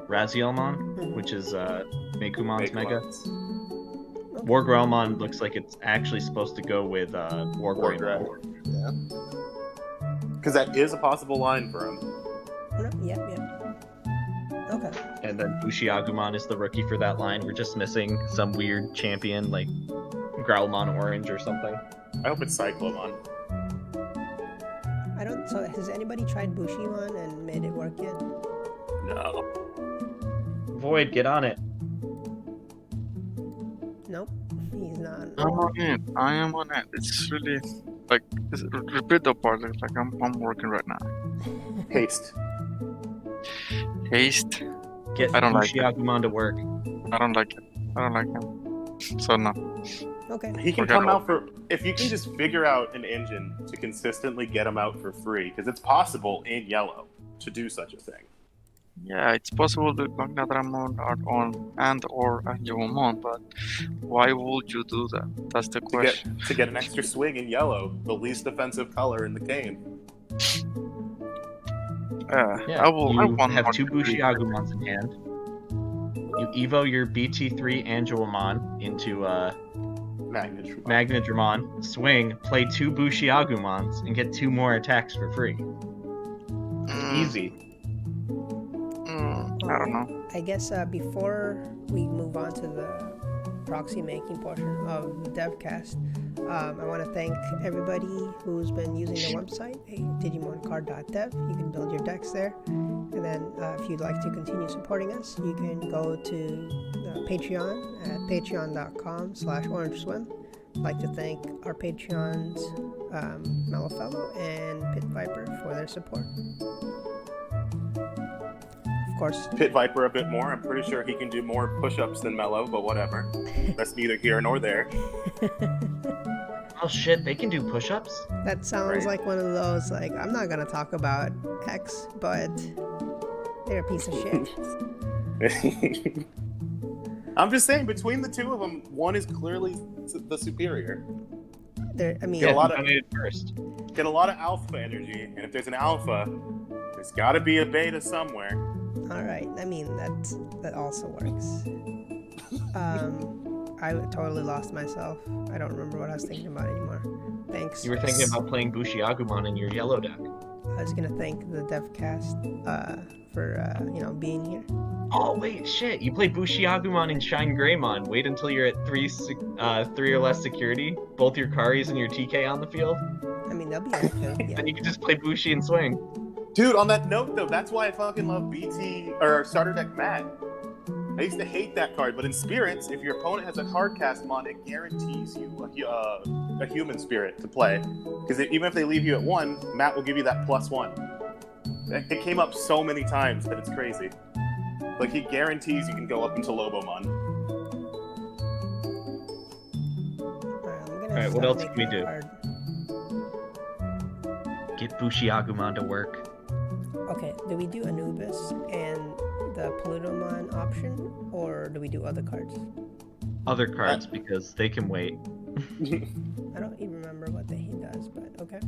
Razielmon, which is Mekumon's mega. War Growlmon looks like it's actually supposed to go with War Greymon. Yeah. Because that is a possible line for him. No, yep. Okay. And then Bushiagumon is the rookie for that line. We're just missing some weird champion like Growlmon Orange or something. I hope it's Cyclomon. So has anybody tried Bushimon and made it work yet? No. Void, get on it. Nope. He's not. I'm on it. I am on it. It's really like repeat the part. Like I'm working right now. Haste. Haste. Get I don't like it. Bushiagumon to work. I don't like it. I don't like him. So no. Okay. He can Forget come about out for... If you can just figure out an engine to consistently get him out for free, because it's possible in yellow to do such a thing. Yeah, it's possible to Magnadramon on and or Anubis, but why would you do that? That's the question. To get an extra swing in yellow, the least offensive color in the game. Yeah, I will. you I want have more 2 to be- Bushiagumons in hand. You evo your BT3 Angelomon into Magnitude. Magnadramon, swing, play 2 Bushiagumons, and get 2 more attacks for free. Easy. I don't know. I guess before we move on to the proxy making portion of the DevCast, I want to thank everybody who's been using the website, digimoncard.dev. You can build your decks there. And then if you'd like to continue supporting us, you can go to Patreon at patreon.com/Orangeswim. I'd like to thank our Patreons, Mellowfellow and Pit Viper, for their support. Of course. Pit Viper a bit more. I'm pretty sure he can do more push-ups than Mello, but whatever. That's neither here nor there. Oh shit, they can do push-ups? That sounds Right. like one of those, like, I'm not gonna talk about X, but they're a piece of shit. I'm just saying, between the two of them, one is clearly the superior. I mean, Get a lot of- dominated first. Get a lot of alpha energy, and if there's an alpha, there's got to be a beta somewhere. all right. I mean, that also works. I totally lost myself. I don't remember what I was thinking about anymore. Thanks. You were thinking about playing Bushi-Agumon in your yellow deck. I was gonna thank the DevCast for being here. Oh wait, shit! You play Bushi-Agumon and Shine Greymon. Wait until you're at 3 or less security. Both your Karis and your TK on the field. I mean, they'll be active. Yeah. Then you can just play Bushi and swing. Dude, on that note, though, that's why I fucking love BT or Starter Deck Matt. I used to hate that card, but in Spirits, if your opponent has a hard cast mon, it guarantees you a human spirit to play. Because even if they leave you at 1, Matt will give you that +1. It came up so many times that it's crazy. Like, he guarantees you can go up into Lobomon. Alright, what else can we do? Get Bushi-Agumon to work. Okay, do we do Anubis and the PlutoMon option, or do we do other cards? Other cards, because they can wait. I don't even remember what he does, but okay.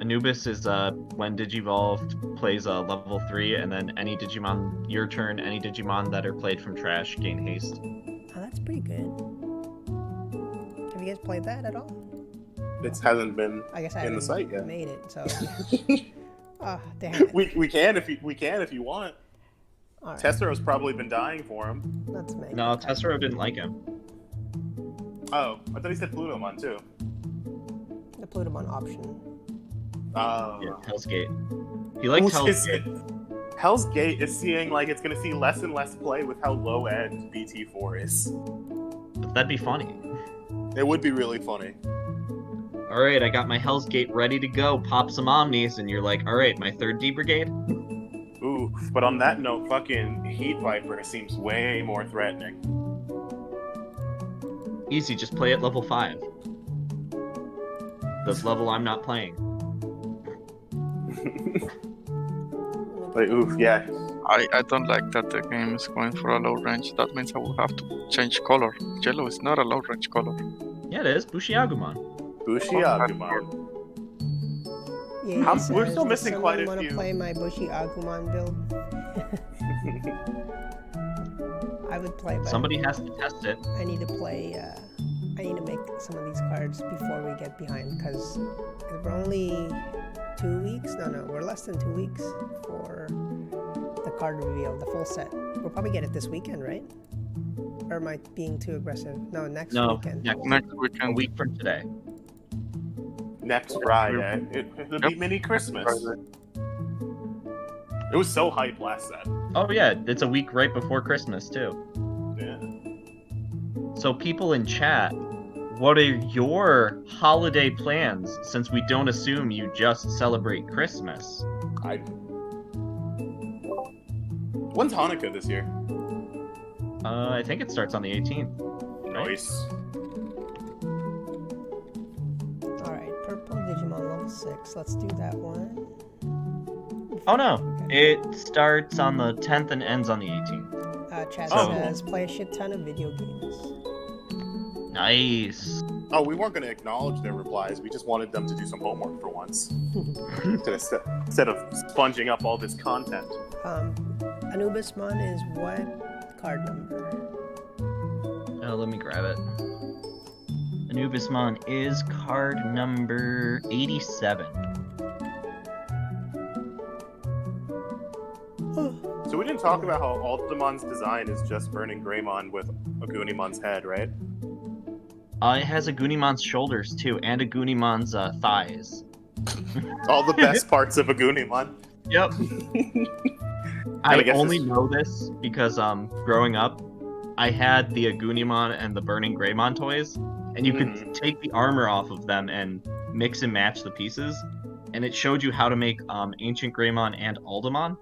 Anubis is when Digivolved plays a level 3, and then any Digimon, your turn, any Digimon that are played from trash gain haste. Oh, that's pretty good. Have you guys played that at all? It hasn't been I guess I in the haven't site yet. made it, so. Oh, damn it. We can if you want. All right, Tessero's probably been dying for him. let's make No, it. Tessero didn't like him. Oh, I thought he said Plutomon too. The PlutoMon option. Oh. Yeah, Hell's Gate. He liked Hell's Gate. Hell's Gate is seeing like it's gonna see less and less play with how low end BT4 is. But that'd be funny. It would be really funny. Alright, I got my Hell's Gate ready to go. Pop some Omnis, and you're like, alright, my 3rd D Brigade? Ooh, but on that note, fucking Heat Viper seems way more threatening. Easy, just play at level 5. This level I'm not playing. Like, oof, yeah. I don't like that the game is going for a low range. That means I will have to change color. Yellow is not a low range color. Yeah, it is. Bushi-Agumon. Bushi-Agumon. Yeah, We're still missing quite a Want few. to play my Bushi-Agumon build? I would play, but Somebody has to test it. I need to play. I need to make some of these cards before we get behind, because we're only 2 weeks. No, we're less than 2 weeks for the card reveal, the full set. We'll probably get it this weekend, right? Or am I being too aggressive? No, next weekend. Next A weekend. week from today. Next Friday. It'll be mini Christmas. Friday. It was so hype last set. Oh yeah, it's a week right before Christmas, too. Yeah. So people in chat, what are your holiday plans, since we don't assume you just celebrate Christmas? When's Hanukkah this year? I think it starts on the 18th. Right? Nice. Alright, purple Digimon level 6. Let's do that one. Oh no, Okay. it starts on the 10th and ends on the 18th. Chat Oh. says play a shit ton of video games. Nice. Oh, we weren't going to acknowledge their replies. We just wanted them to do some homework for once. Instead of sponging up all this content. Anubismon is what card number? Let me grab it. Anubismon is card number 87. So we didn't talk about how Aldamon's design is just burning Greymon with Agunimon's head, right? It has Agunimon's shoulders too, and Agunimon's thighs. All the best parts of Agunimon. Yep. I I guess only it's- know this because growing up, I had the Agunimon and the Burning Greymon toys, and you could take the armor off of them and mix and match the pieces, and it showed you how to make Ancient Greymon and Aldamon.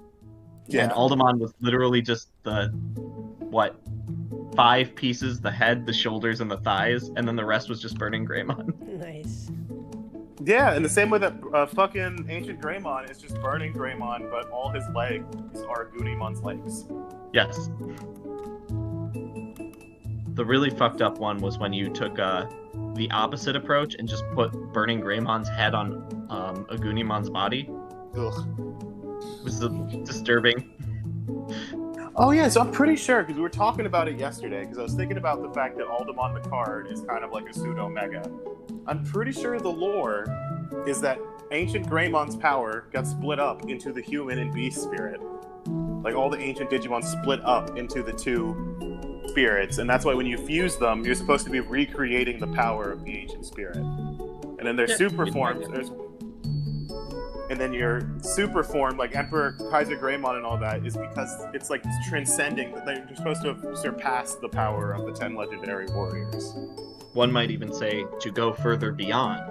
Yeah. And Aldamon was literally just the 5 pieces: the head, the shoulders, and the thighs, and then the rest was just Burning Greymon. Nice. Yeah, in the same way that fucking Ancient Greymon is just Burning Greymon, but all his legs are Goonimon's legs. Yes. The really fucked up one was when you took the opposite approach and just put Burning Greymon's head on Agunimon's body. Ugh. It was disturbing. Oh yeah, so I'm pretty sure, because we were talking about it yesterday, because I was thinking about the fact that Aldamon the card is kind of like a pseudo-mega. I'm pretty sure the lore is that Ancient Greymon's power got split up into the human and beast spirit. Like, all the ancient Digimon split up into the 2 spirits, and that's why when you fuse them, you're supposed to be recreating the power of the ancient spirit. And then their super forms, and then your super form, like Emperor Kaiser Greymon and all that, is because it's like transcending. You're supposed to have surpassed the power of the 10 legendary warriors. One might even say to go further beyond.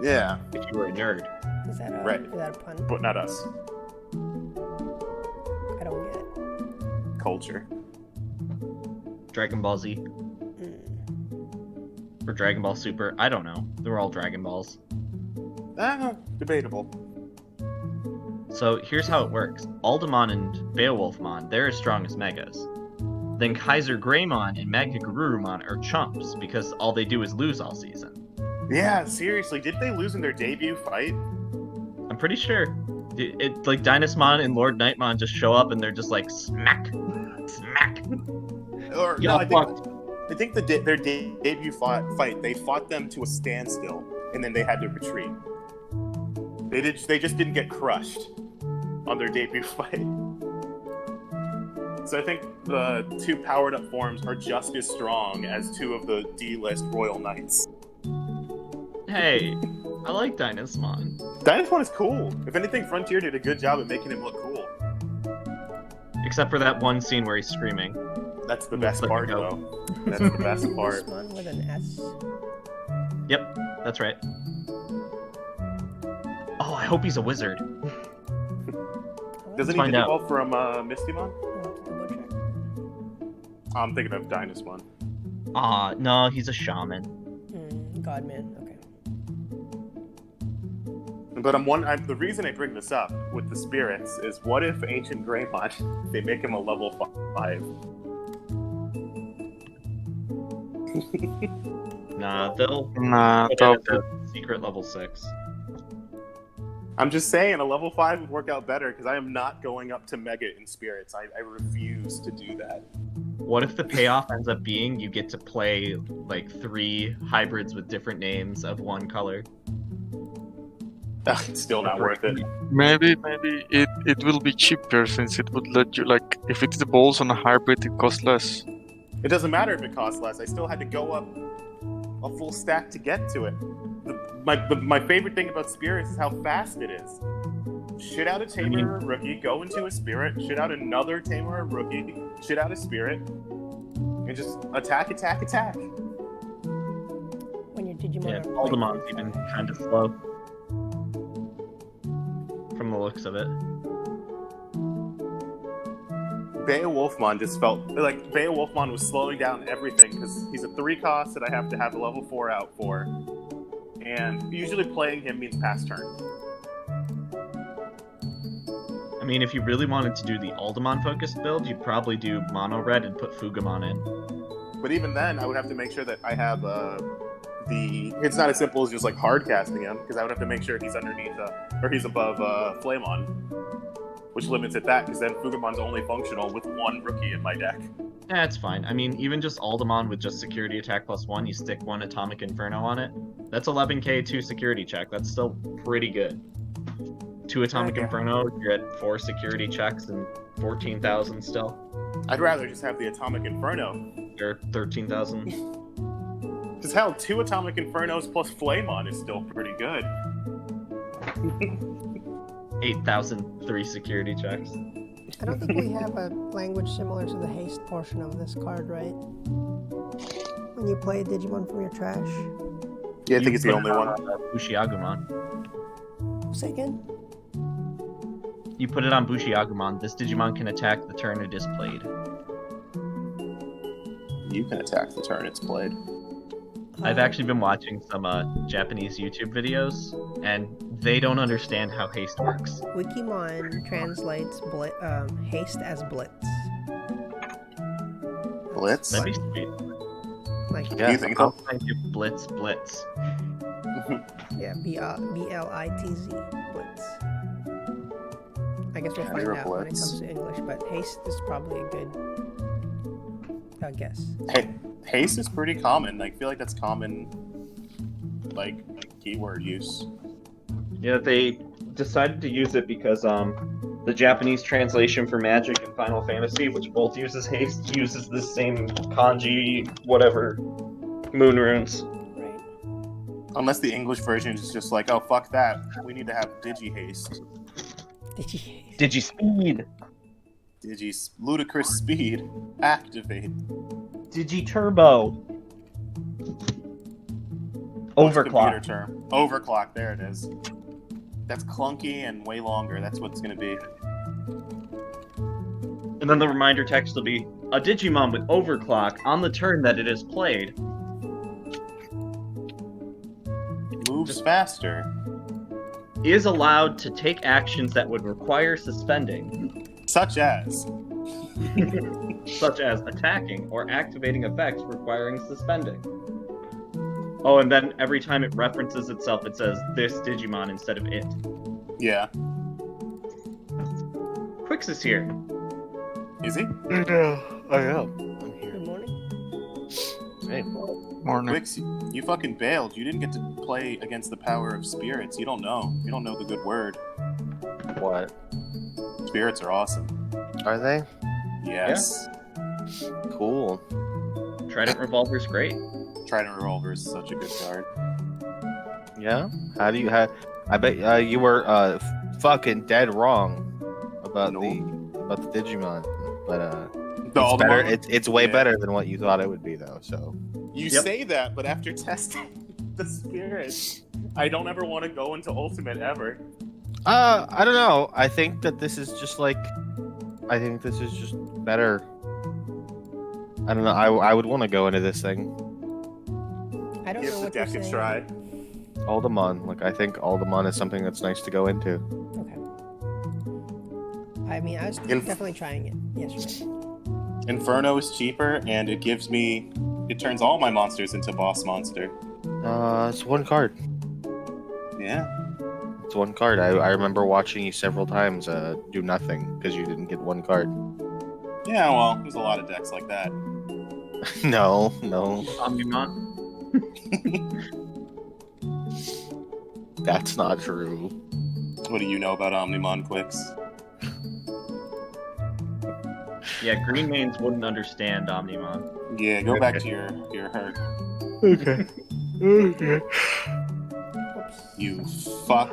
Yeah. If you were a nerd. Is that a, Right. is that a pun? But not us. I don't get it. Culture. Dragon Ball Z. Or Dragon Ball Super. I don't know. They were all Dragon Balls. Debatable. So here's how it works. Aldamon and Beowulfmon, they're as strong as Megas. Then Kaiser Greymon and Mega Garurumon are chumps because all they do is lose all season. Yeah, seriously, did they lose in their debut fight? I'm pretty sure. It like Dynasmon and Lord Nightmon just show up and they're just like smack, smack. Or Yeah, no, I think their debut fight, they fought them to a standstill, and then they had to retreat. They just didn't get crushed on their debut fight. So I think the 2 powered up forms are just as strong as 2 of the D-list Royal Knights. Hey, I like Dynasmon. Dynasmon is cool. If anything, Frontier did a good job at making him look cool. Except for that one scene where he's screaming. That's the best part, though. That's the best part. This one with an S. Yep, that's right. Oh, I hope he's a wizard. Doesn't he find out. evolve from Mistymon? I'll have to double check. I'm thinking of Dynasmon. No, he's a shaman. Godman. Okay. But the reason I bring this up with the spirits is, what if Ancient Greymon, they make him a level 5? Nah, they'll put Top. it at the secret level 6. I'm just saying, a level 5 would work out better, because I am not going up to Mega in spirits. I refuse to do that. What if the payoff ends up being you get to play like 3 hybrids with different names of one color? It's still not worth it. Maybe it will be cheaper since it would let you, like, if it's the balls on a hybrid, it costs less. It doesn't matter if it costs less. I still had to go up a full stack to get to it. My favorite thing about spirits is how fast it is. Shit out a tamer or a rookie, go into a spirit, shit out another tamer or a rookie, shit out a spirit, and just attack. When your Digimon Yeah, are Aldamon's playing even fire. kind of slow. From the looks of it. Beowulfmon just felt like Beowulfmon was slowing down everything because he's a 3 cost that I have to have a level 4 out for. And usually playing him means pass turn. I mean, if you really wanted to do the Aldamon focused build, you'd probably do Mono Red and put Fugamon in. But even then, I would have to make sure that I have it's not as simple as just like hard casting him, because I would have to make sure he's underneath or he's above Flamon, which limits it that, because then Fugamon's only functional with 1 rookie in my deck. Yeah, it's fine. I mean, even just Aldamon with just security attack +1, you stick 1 Atomic Inferno on it. That's 11k 2 security check. That's still pretty good. 2 Atomic Okay. Inferno, you're at 4 security checks and 14,000 still. I'd rather just have the Atomic Inferno. You're 13,000. Because hell, 2 Atomic Infernos plus Flamon is still pretty good. 8,000 3 security checks. I don't think we have a language similar to the haste portion of this card, right? When you play a Digimon from your trash. Yeah, I think it's the only one. Ushiagumon. Say again? you put it on Bushiagumon, this Digimon can attack the turn it is played. You can attack the turn it's played. I've actually been watching some Japanese YouTube videos, and they don't understand how haste works. Wikimon translates haste as blitz. Blitz? That'd be sweet. Like, Do Yeah. you think I'll so? find you blitz. yeah, BLITZ, blitz. I guess we'll find Hydro out when it blitz. comes to English, but haste is probably a good guess. Hey, haste is pretty common. I feel like that's common, like, keyword use. Yeah, they decided to use it because the Japanese translation for Magic and Final Fantasy, which both uses haste, uses the same kanji, whatever, moon runes. Right. Unless the English version is just like, oh, fuck that. We need to have Digi haste. Digispeed. Digi's ludicrous speed. Activate. Digiturbo. What's the computer Overclock. term? Overclock, there it is. That's clunky and way longer. That's what it's gonna be. And then the reminder text will be, a Digimon with overclock on the turn that it is played. Moves faster. Is allowed to take actions that would require suspending, Such as. such as attacking or activating effects requiring suspending. Oh, and then every time it references itself, it says this Digimon instead of it. Yeah. Quix is here. Is he? Yeah, I am. I'm here. Good morning. Hey. Morning. Quix, you fucking bailed. You didn't get to play against the power of spirits. You don't know. You don't know the good word. What? Spirits are awesome. Are they? Yes. Cool. Trident Revolver's great. Trident Revolver is such a good card. Yeah? How do you have... I bet you were fucking dead wrong about No. the Digimon. But The it's better. Aldamon? It's way Yeah. better than what you thought it would be, though. So You Yep. say that, but after testing the spirits, I don't ever want to go into Ultimate ever. I don't know. I think that this is just like... I think this is just better. I don't know. I would want to go into this thing. I don't Give know the what you're deck a saying. try. Aldamon. Like, I think Aldamon is something that's nice to go into. Okay. I mean, I was definitely trying it yesterday. Inferno is cheaper, and it gives me... It turns all my monsters into boss monster. It's one card. Yeah. It's one card. I remember watching you several times do nothing because you didn't get one card. Yeah, well, there's a lot of decks like that. No. Omnimon. That's not true. What do you know about Omnimon Quix? Yeah, Green Mains wouldn't understand Omnimon. Yeah, go back to your herd. Okay. Okay. Oops. You fuck.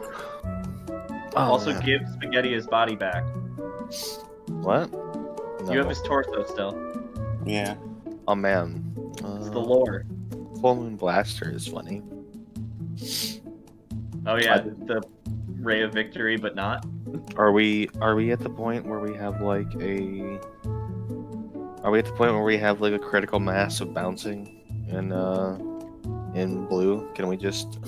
Oh, Also, man. give Spaghetti his body back. What? No. You have his torso still. Yeah. Oh man. It's the lore. Full Moon Blaster is funny. Oh yeah, the Ray of Victory, but not. Are we at the point where we have like a? Are we at the point where we have like a critical mass of bouncing in blue? Can we just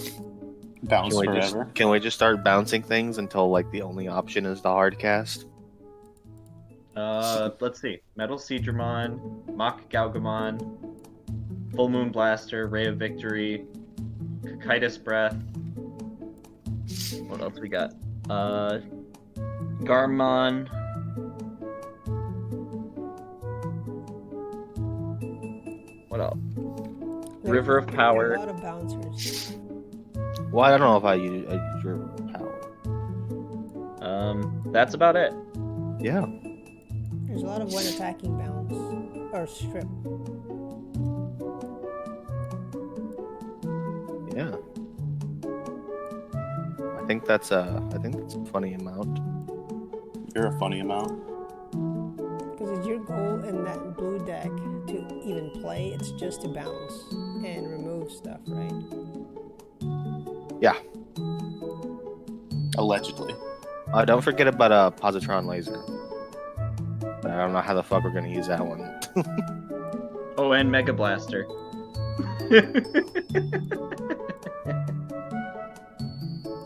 Bounce forever. can we just start bouncing things until like the only option is the hard cast? Let's see. Metal Seedramon, Mach Galgamon, Full Moon Blaster, Ray of Victory, Cocytus Breath. What else we got? Garmon. What else? River of Power. A lot of bouncers. Well, I don't know if I use River of Power. That's about it. Yeah. There's a lot of when attacking bounce or strip. Yeah. I think that's a funny amount. You're a funny amount. Because it's your goal in that blue deck to even play. It's just to bounce and remove stuff, right? Yeah. Allegedly. Don't forget about positron laser. I don't know how the fuck we're gonna use that one. Oh, and Mega Blaster. I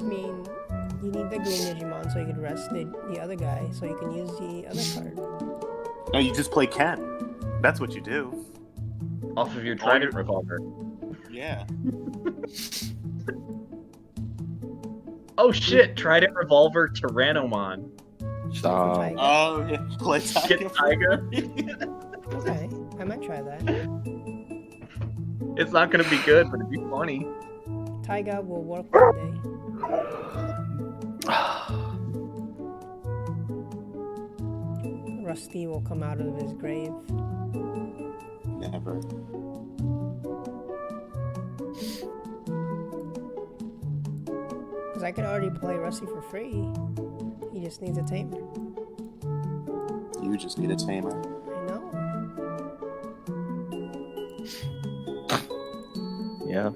mean, you need the green Digimon so you can rest the other guy, so you can use the other card. No, you just play Ken. That's what you do. Off of your Trident Revolver. Yeah. Oh shit! Trident Revolver Tyrannomon. Stop. Tiger. Oh, yeah. Play Tiger. Get Tiger. Okay, I might try that. It's not gonna be good, but it'd be funny. Taiga will work one day. Rusty will come out of his grave. Never. Because I could already play Rusty for free. He just needs a tamer. You just need a tamer. I know. Yeah.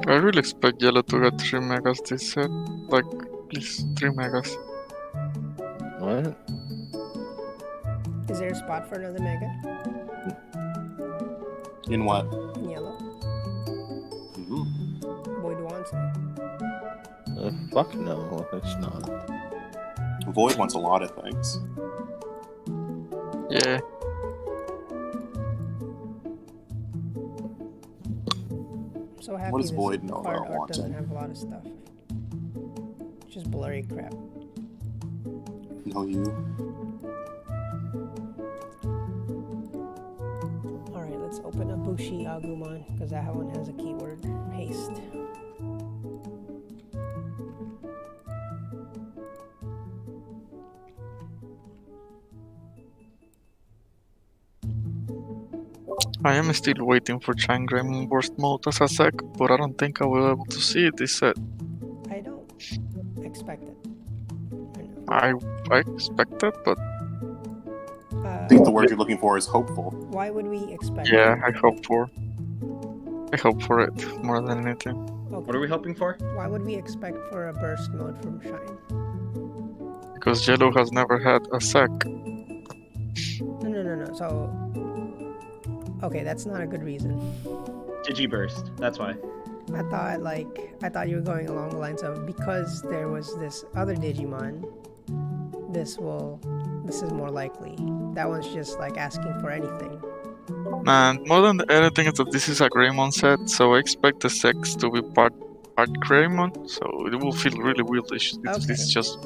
I really expect Yellow to get 3 megas this set. Like, please, 3 megas. What? Is there a spot for another Mega In what? in yellow? Ooh. Boyd wants it. Fuck no, it's not. Void wants a lot of things. Yeah. I'm so happy What does this Void know card about art wanting? doesn't have a lot of stuff. Just blurry crap. No, you. Alright, let's open up Bushi Agumon, because that one has a keyword. Haste. I am still waiting for Changremon Burst Mode as a sec, but I don't think I will be able to see it this set. I don't expect it. I expect that, but I think the word you're looking for is hopeful. Why would we expect yeah, it? I hope for it more than anything. What are we hoping for? Why would we expect for a burst mode from Shine? Because Yellow has never had a sec. No. So, okay, that's not a good reason. Digiburst. That's why. I thought you were going along the lines of because there was this other Digimon, this is more likely. That one's just like asking for anything. And more than anything is that this is a Greymon set, so I expect the sex to be part Greymon, so it will feel really weird if Okay. it's just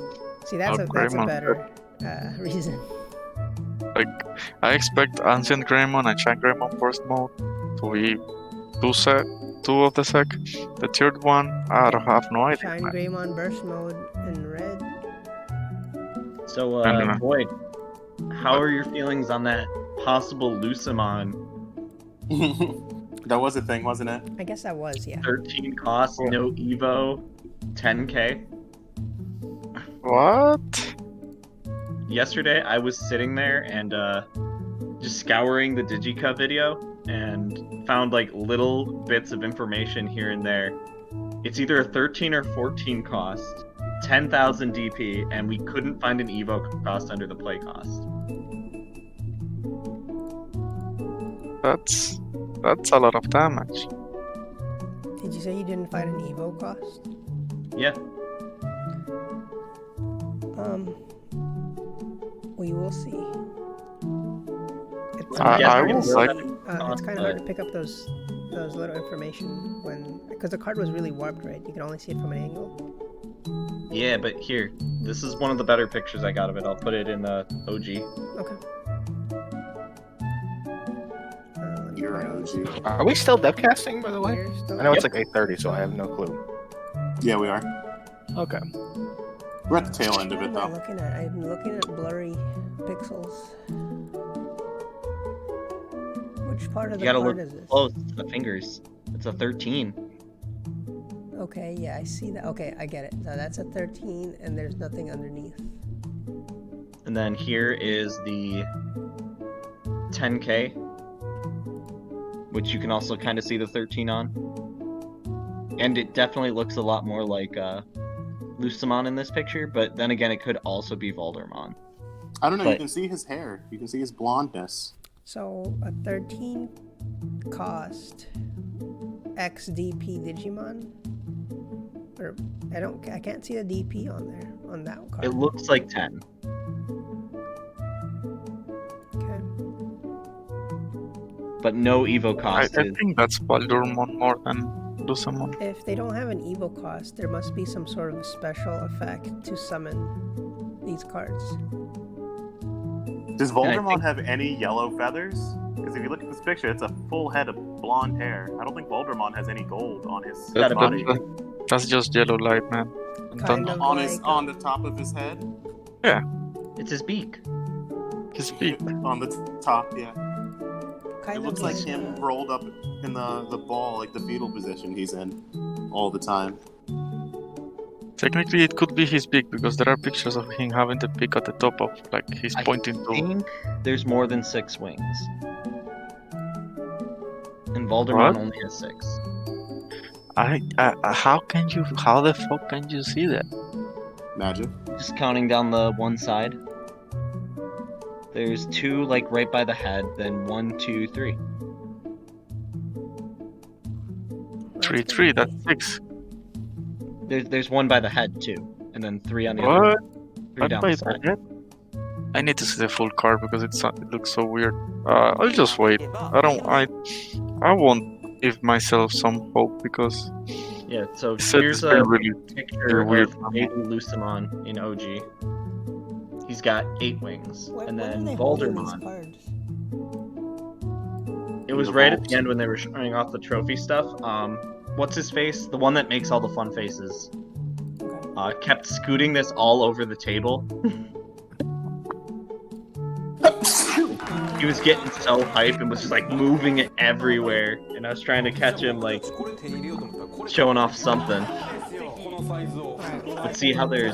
See, that's a Greymon. better reason. like I expect Ancient Greymon and Shine Greymon Burst Mode to be two of the sec. The third one, I don't have no idea. Shine man. Greymon burst mode in red. So, And, Void, how are your feelings on that possible Lucemon? That was a thing, wasn't it? I guess that was, yeah. 13 cost, no Evo, 10k. What? Yesterday, I was sitting there and just scouring the Digica video and found like little bits of information here and there. It's either a 13 or 14 cost, 10,000 DP, and we couldn't find an Evo cost under the play cost. That's a lot of damage. Did you say you didn't find an Evo cost? Yeah. We will see. It's, I will say- it's kind of hard to pick up those little information because the card was really warped, right? You can only see it from an angle. Yeah, but here, this is one of the better pictures I got of it. I'll put it in the OG. Okay. Let me You're put it on right. Are we still devcasting, by the way? here still. I know it's like 8:30, so I have no clue. Yeah, we are. Okay. We're at the tail end of What it, am I though. looking at? I'm looking at blurry pixels. Which part of You the gotta card look is this? close to the fingers. It's a 13. Okay, yeah, I see that. Okay, I get it. So that's a 13, and there's nothing underneath. And then here is the 10k, which you can also kind of see the 13 on. And it definitely looks a lot more like Lucemon in this picture, but then again, it could also be Voldemort. I don't know. You But- can see his hair. You can see his blondness. So a 13 cost XDP Digimon, or I can't see the DP on there on that card. It looks like 10. Okay. But no Evo I cost is. think that's Aldamon more than Lucemon. If they don't have an Evo cost, there must be some sort of special effect to summon these cards. Does I Voldemort think- have any yellow feathers? Because if you look at this picture, it's a full head of blonde hair. I don't think Voldemort has any gold on his Gotta body. That's just yellow light, man. Kind of On like his on the top of his head, It's his beak. His beak. on the top, yeah. kind It of looks like him rolled up in the ball, like the fetal position he's in all the time. Technically, it could be his beak because there are pictures of him having the beak at the top of, like, he's I pointing to. think there's more than 6 wings. And Voldemort What? only has 6. How the fuck can you see that? Magic. Just counting down the one side. There's 2 like right by the head, then 1, 2, 3. 3, 3, that's 6. There's 1 by the head too, and then 3 on the other. What? 3 down the Wait, side. what? I need to see the full card because it looks so weird. I'll just wait. I won't give myself some hope because Yeah. So set here's is a really picture weird. of baby Lucemon in OG. He's got 8 wings, and when are then they holding these Voldemort. cards? It was The right at vault. the end when they were showing off the trophy stuff. What's his face? The one that makes all the fun faces. Kept scooting this all over the table. He was getting so hype and was just like moving it everywhere, and I was trying to catch him like showing off something. Let's see how there's.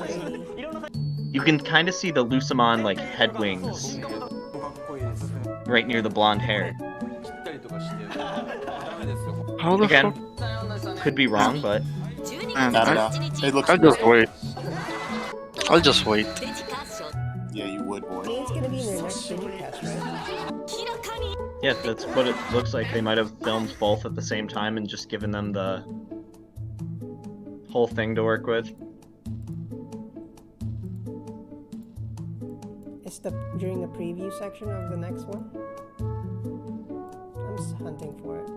You can kind of see the Lucemon like head wings right near the blonde hair. How the Again, fuck? could be wrong, but Man, I don't know. It looks. I'll just wait. I'll just wait. Yeah, you would, I boy. mean, it's gonna be in their next DevCast, right? yeah, that's what it looks like. They might have filmed both at the same time and just given them the whole thing to work with. It's during the preview section of the next one. I'm just hunting for it.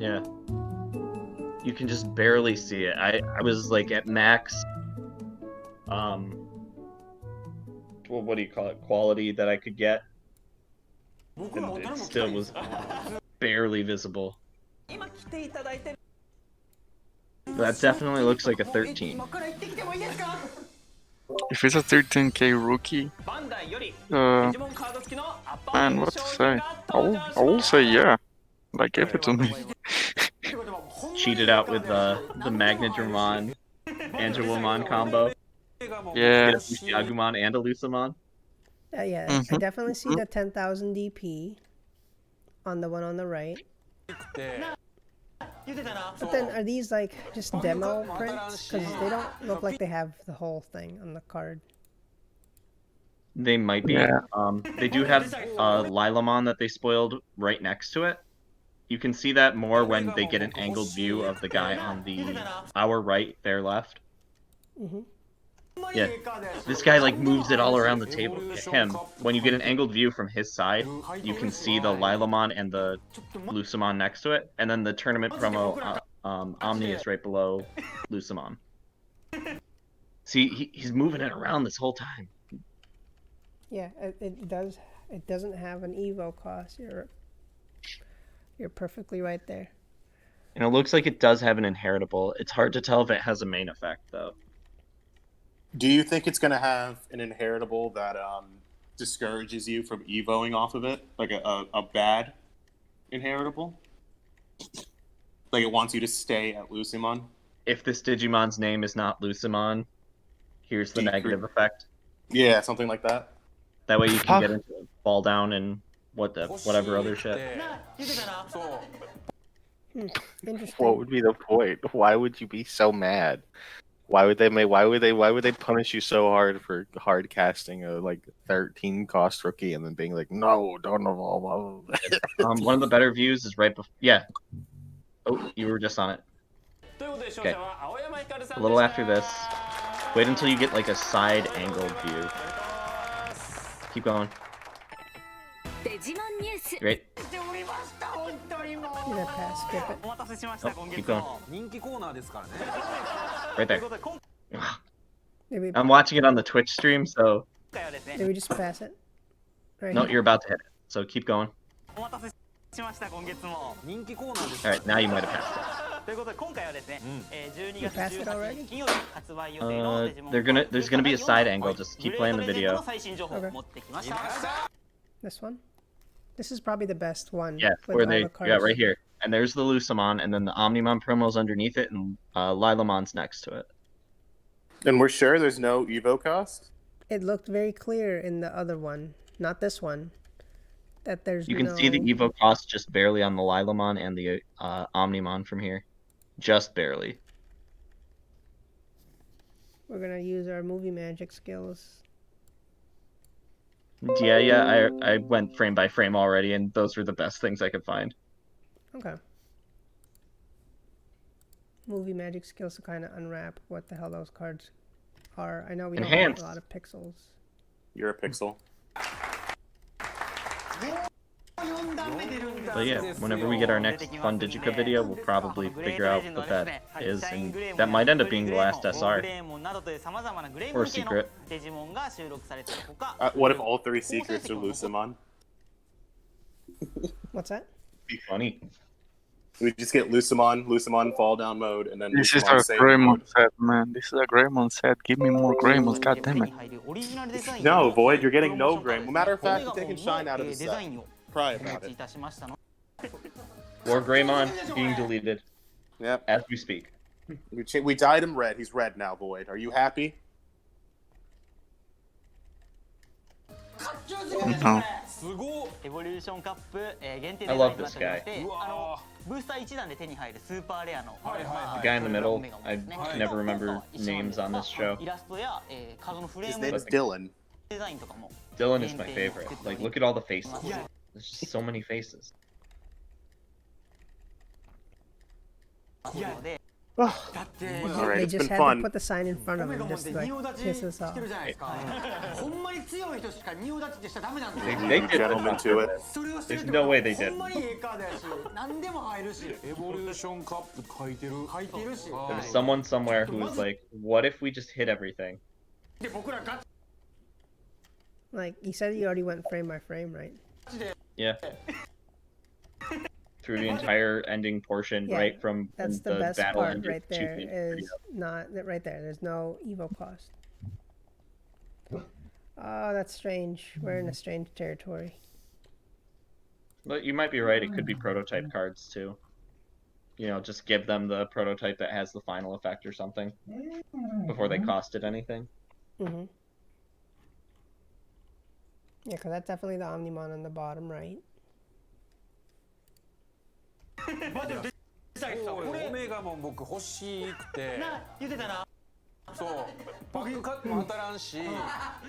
Yeah. You can just barely see it. I was like at max well, what do you call it? Quality that I could get. And it still was barely visible. That definitely looks like a 13. If it's a 13k rookie, man, what to say? I will say yeah. Like, give it to me. Cheated out with the Magnadramon Angelomon combo. Yeah. Get a Agumon and a Lucemon. Yeah, I definitely see the 10,000 DP on the one on the right. But then, are these like just demo prints? Because they don't look like they have the whole thing on the card. They might be. Yeah. They do have Lilamon that they spoiled right next to it. You can see that more when they get an angled view of the guy on our right, their left. Mm-hmm. Yeah, this guy like moves it all around the table. Him. When you get an angled view from his side, you can see the Lilamon and the Lucemon next to it, and then the tournament promo Omni is right below Lucemon. See, he's moving it around this whole time. Yeah, it does. It doesn't have an Evo cost. You're perfectly right there. And it looks like it does have an inheritable. It's hard to tell if it has a main effect though. Do you think it's going to have an inheritable that discourages you from evoing off of it? Like a bad inheritable? Like it wants you to stay at Lucemon? If this Digimon's name is not Lucemon, here's the negative effect. Yeah, something like that. That way you can get into fall down and whatever other shit. Interesting. What would be the point? Why would you be so mad? Why would they punish you so hard for hard casting a like 13 cost rookie and then being like, no, don't evolve? One of the better views is right before. Yeah. Oh, you were just on it. Okay. A little after this. Wait until you get like a side angled view. Keep going. Great. I'm gonna pass, skip it. Oh, keep going. Right there. Did we, I'm watching it on the Twitch stream, so did we just pass it? Right no, here? you're about to hit it. So keep going. All right, now you might have passed You passed it already? it. There's gonna be a side angle. Just keep playing the video. Okay. This one? This is probably the best one. Yeah, with where all they the cards. yeah right here. And there's the Lucamon, and then the Omnimon promo's underneath it, and Lilamon's next to it. And we're sure there's no Evo cost? It looked very clear in the other one, not this one, that there's You can see the Evo cost just barely on the Lilamon and the Omnimon from here. Just barely. We're gonna use our movie magic skills. Yeah, I went frame by frame already, and those were the best things I could find. Okay. Movie magic skills to kind of unwrap what the hell those cards are. I know we don't have Enhanced. a lot of pixels. You're a pixel. But yeah, whenever we get our next fun Digica video, we'll probably figure out what that is, and that might end up being the last SR. Or secret. What if all three secrets are Lucamon? What's that? Be funny. We just get Lucamon fall down mode, and then This is Lucamon a save Greymon mode. set, man. This is a Greymon set. Give me more Greymons, god damn it. No, Void, you're getting no Grim. Matter of fact, you're taking Shine out of the set. Cry about it. Or Greymon being deleted Yep. as we speak. We dyed him red. He's red now, Void. Are you happy? No. I love this guy. The guy in the middle, I can never remember names on this show. His name's Dylan. Dylan is my favorite. Like, look at all the faces. There's just so many faces. Alright, They it's just been had fun. to put the sign in front of him just to like piss us off. They Leave did gentlemen to it. There's no way they did. There was someone somewhere who was like, what if we just hit everything? Like, you said you already went frame by frame, right? Yeah. Through the entire ending portion, Yeah, right from That's when the best battle part ended, right there achievement is video. not that right there. There's no Evo cost. Oh, that's strange. We're in a strange territory. But you might be right, it could be prototype cards too. You know, just give them the prototype that has the final effect or something before they costed anything. Mm-hmm. Yeah, because that's definitely the Omnimon on the bottom right. オメガも僕欲しくてそうパック買っても当たらんし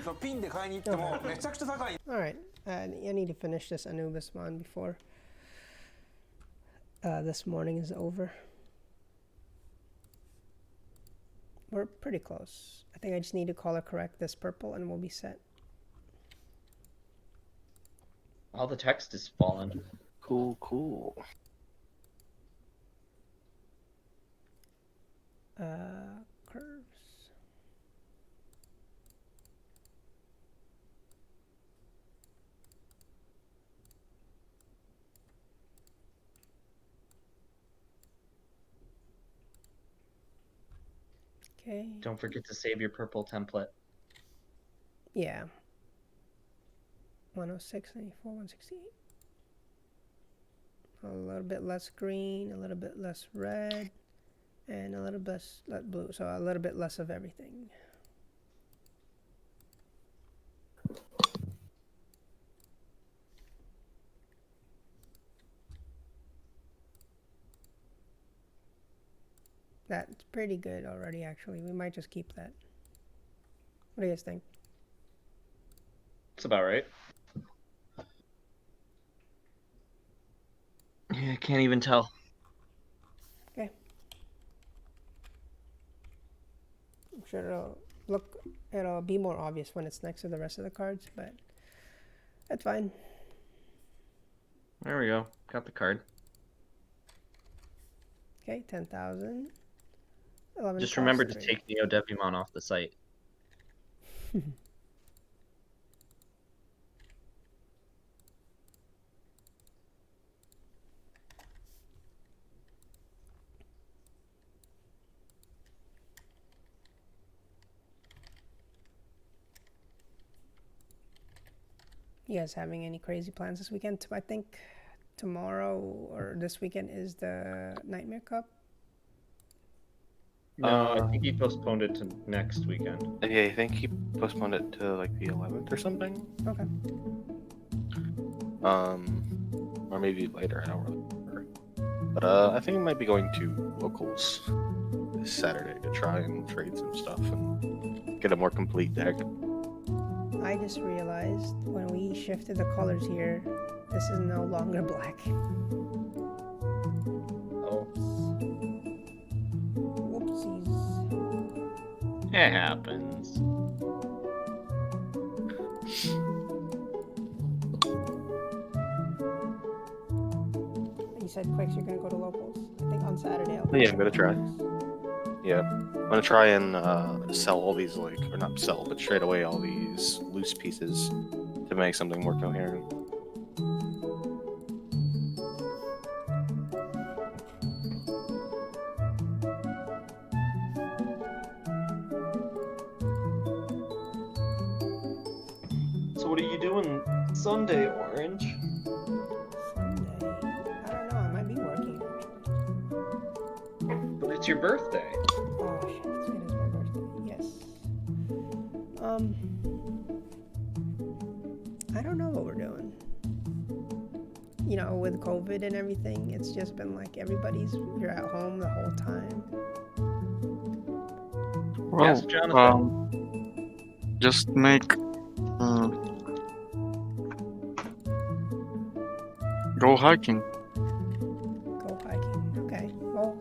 そうピンで買いに行ってもめちゃくちゃ高い Alright, I need to finish this Anubis mon before this morning is over. We're pretty close. I think I just need to color correct this purple and we'll be set. All the text is fallen. Cool. Curves. Okay. Don't forget to save your purple template. Yeah. 106, 94, 168. A little bit less green, a little bit less red, and a little bit less blue. So a little bit less of everything. That's pretty good already, actually. We might just keep that. What do you guys think? It's about right. Yeah, I can't even tell. Okay. I'm sure it'll be more obvious when it's next to the rest of the cards, but that's fine. There we go. Got the card. Okay, 10,000. 11 Just remember to cost take DevCast off the site. You guys having any crazy plans this weekend? I think tomorrow or this weekend is the Nightmare Cup. No, I think he postponed it to next weekend. Yeah, I think he postponed it to like the 11th or something. Okay. Or maybe later. I don't really remember. But I think we might be going to locals this Saturday to try and trade some stuff and get a more complete deck. I just realized when we shifted the colors here, this is no longer black. Oh, Whoopsies. it happens. You said, Quicks, you're gonna go to locals? I think on Saturday. Yeah, I'm gonna try. Yeah, I'm gonna try and sell all these, like, or not sell, but trade away all these loose pieces to make something more coherent. So what are you doing Sunday, Orange? Sunday? I don't know, I might be working actually. But it's your birthday. Oh shit, it is my birthday. Yes. I don't know what we're doing. You know, with COVID and everything, it's just been like you're at home the whole time. Well, Yes, Jonathan. just make go hiking. Go hiking. Okay. Well,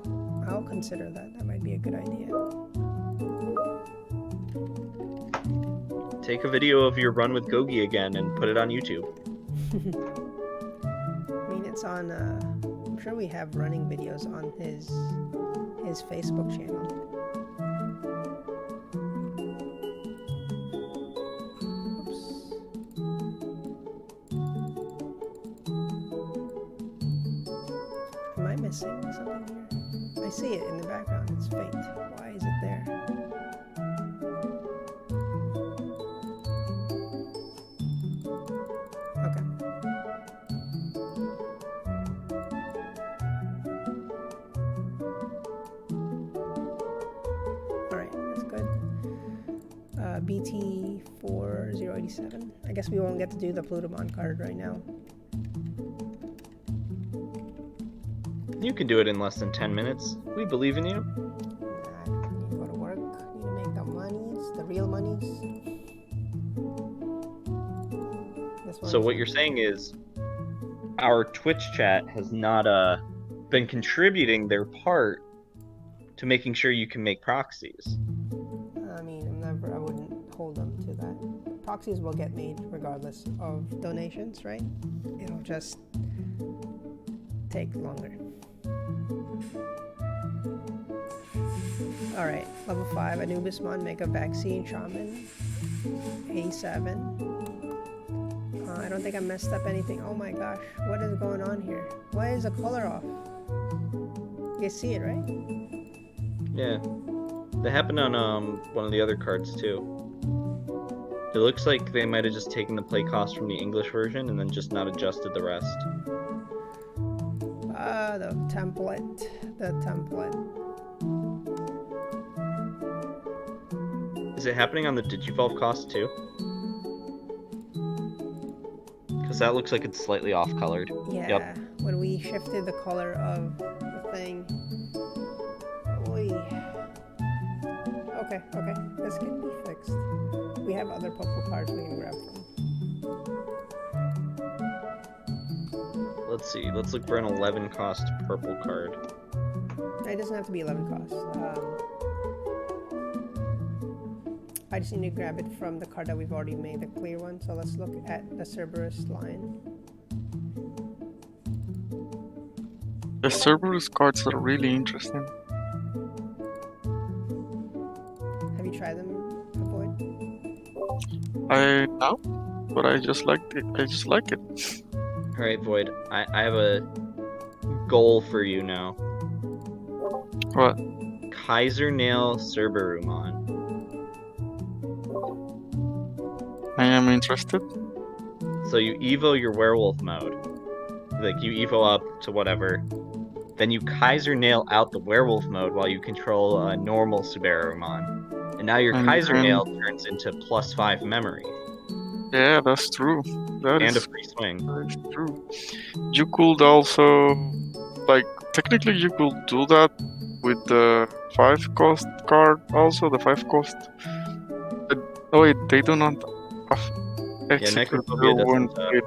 I'll consider that. That might be a good idea. Take a video of your run with Gogi again and put it on YouTube. I mean, it's on. I'm sure we have running videos on his Facebook channel. Oops. Am I missing something here? I see it in the background. It's faint. Why is it there? Okay. Alright, that's good. BT 4087. I guess we won't get to do the BlueNumemon card right now. You can do it in less than 10 minutes. We believe in you. I need to go to work. Need to make the monies, the real monies. So what you're saying is our Twitch chat has not been contributing their part to making sure you can make proxies. I mean, I wouldn't hold them to that. Proxies will get made regardless of donations, right? It'll just take longer. Alright, level 5, Anubis Mon, Mega Vaccine, Shaman, A7. I don't think I messed up anything. Oh my gosh, what is going on here? Why is the color off? You guys see it, right? Yeah. That happened on one of the other cards too. It looks like they might have just taken the play cost from the English version and then just not adjusted the rest. The template. The template. Is it happening on the Digivolve cost too? Because that looks like it's slightly off-colored. Yeah, Yep. when we shifted the color of the thing. Oy. Okay. This can be fixed. We have other purple cards we can grab from. Let's see. Let's look for an 11 cost purple card. It doesn't have to be 11 cost. I just need to grab it from the card that we've already made, the clear one. So let's look at the Cerberus line. The Cerberus cards are really interesting. Have you tried them, Void? No, but I just like it. All right, Void. I have a goal for you now. What? Kaiser Nail Cerberumon. I am interested. So you evo your werewolf mode. Like you evo up to whatever. Then you Kaiser Nail out the werewolf mode while you control a normal Subarumon. And now your And Kaiser then- Nail turns into +5 memory. Yeah, that's true. That And a is free swing. true. You could also, like, technically you could do that with the 5 cost card also, the 5 cost. Oh wait, they do not execute Necrophobia when doesn't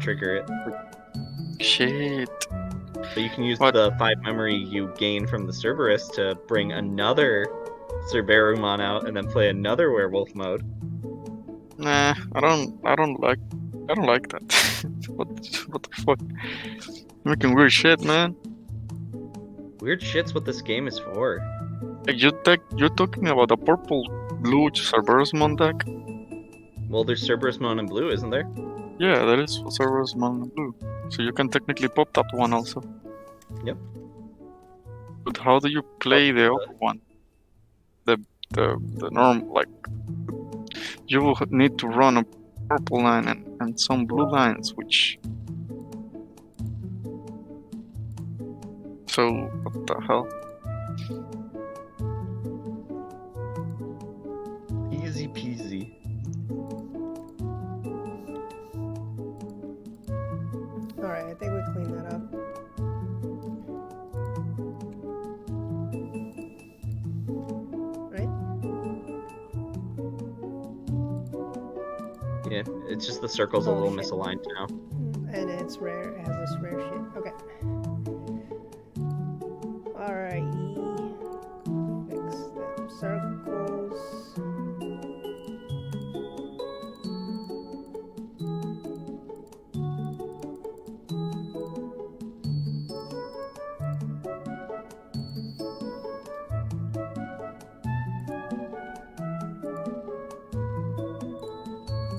trigger it. Shit. But you can use What? the 5 memory you gain from the Cerberus to bring another Cerberumon out and then play another werewolf mode. Nah, I don't like that. what the fuck? Making weird shit, man. Weird shit's what this game is for. Like, you're talking about a purple blue Cerberusmon deck? Well, there's Cerberusmon in blue, isn't there? Yeah, there is Cerberusmon blue. So you can technically pop that one also. Yep. But how do you play the other one? The norm, like, you will need to run a purple line and some blue lines, which... So, what the hell? Easy peasy. Alright, I think we cleaned that up. Right? Yeah, it's just the circle's a Oh, little shit. misaligned now. And it's rare, it has this rare shit. Okay. Alrighty. Fix them circles.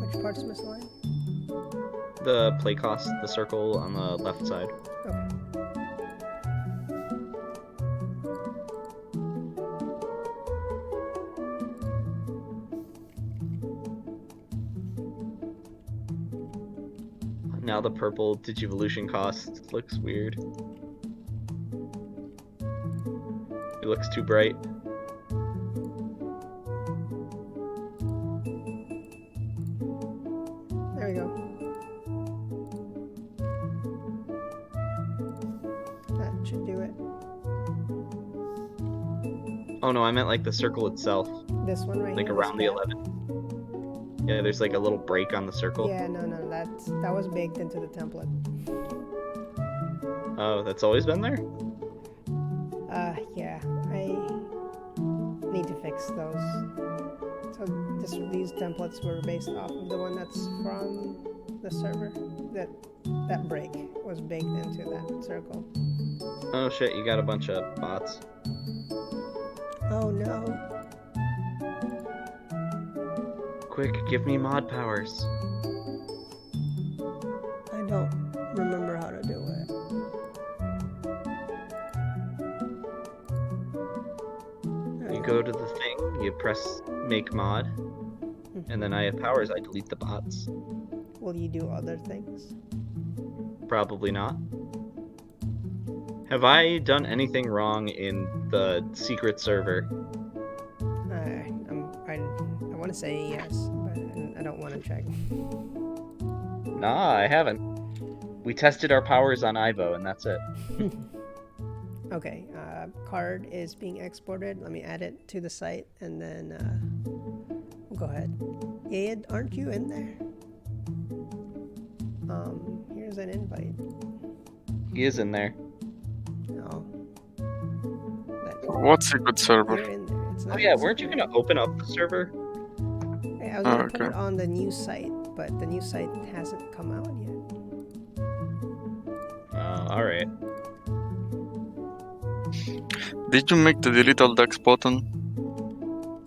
Which part's misaligned? The play cost, the circle on the left side. Okay. Now the purple Digivolution cost looks weird. It looks too bright. There we go. That should do it. Oh no, I meant like the circle itself. This one right Like here. around the this 11. Yeah, there's like a little break on the circle. Yeah, no, that was baked into the template. Oh, that's always been there? Yeah, I need to fix those. So these templates were based off of the one that's from the server. That break was baked into that circle. Oh shit, you got a bunch of bots. Oh no. Quick, give me mod powers. I don't remember how to do it. There we You go to the thing, you press make mod, and then I have powers, I delete the bots. Will you do other things? Probably not. Have I done anything wrong in the secret server? I want to say yes, but I don't want to check. Nah, I haven't. We tested our powers on Ivo, and that's it. Okay, card is being exported. Let me add it to the site, and then go ahead. Yeah, aren't you in there? Here's an invite. He is in there. No. What's a good server? You're in there. It's Oh not yeah, a weren't you server. gonna open up the server? Hey, I was gonna put okay. it on the new site, but the new site hasn't come out yet. Oh, alright. Did you make the delete all decks button?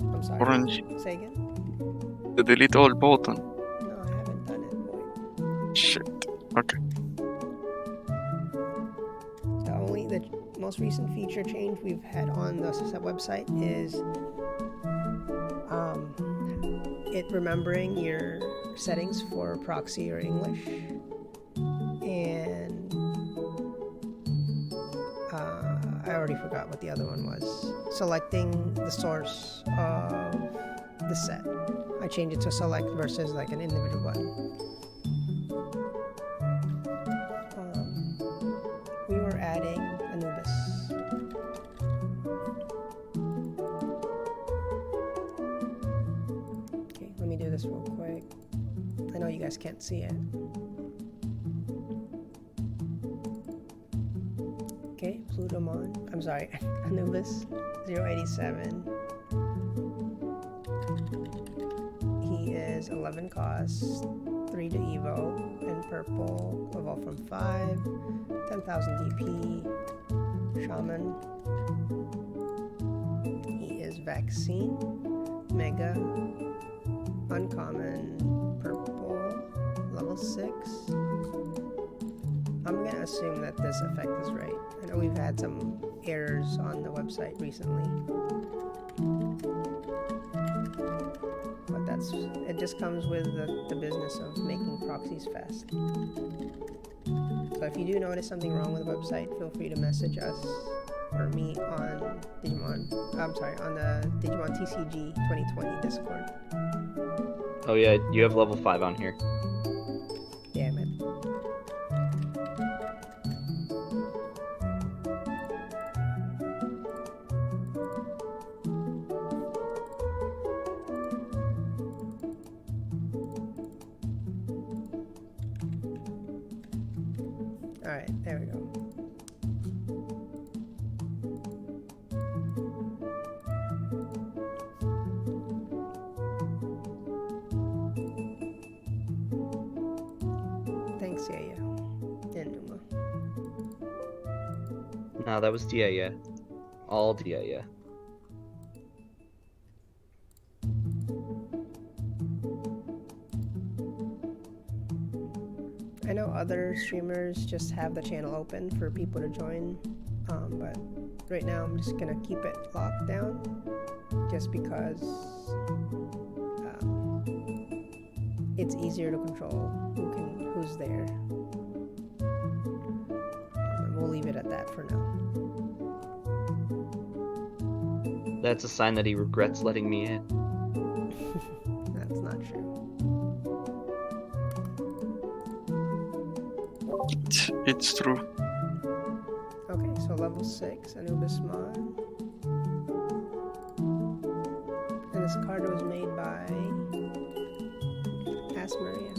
I'm sorry. Orange. Say again? The delete all button. No, I haven't done it. Wait. Shit. Okay. The most recent feature change we've had on the website is it remembering your settings for proxy or English, and I already forgot what the other one was. Selecting the source of the set. I changed it to select versus like an individual button. We were adding Anubis. Okay, let me do this real quick. I know you guys can't see it. Okay, BlueNumemon. I'm sorry, Anubis 087. He is 11 cost, 3 to Evo, in purple, evolve from 5, 10,000 DP, Shaman. He is Vaccine, Mega, Uncommon, purple, level 6. I'm gonna assume that this effect is right. I know we've had some errors on the website recently. But it just comes with the business of making proxies fast. So if you do notice something wrong with the website, feel free to message us or me on Digimon. On the Digimon TCG 2020 Discord. Oh yeah, you have level 5 on here. Damn it. Alright, there we go. Thanks, Yaya. And Numa. No, that was Dia. All Dia. I know other streamers just have the channel open for people to join, but right now I'm just gonna keep it locked down, just because it's easier to control who's there. And we'll leave it at that for now. That's a sign that he regrets letting me in. That's not true. It's true. Okay, so level 6, Anubismon. And this card was made by Ask Maria.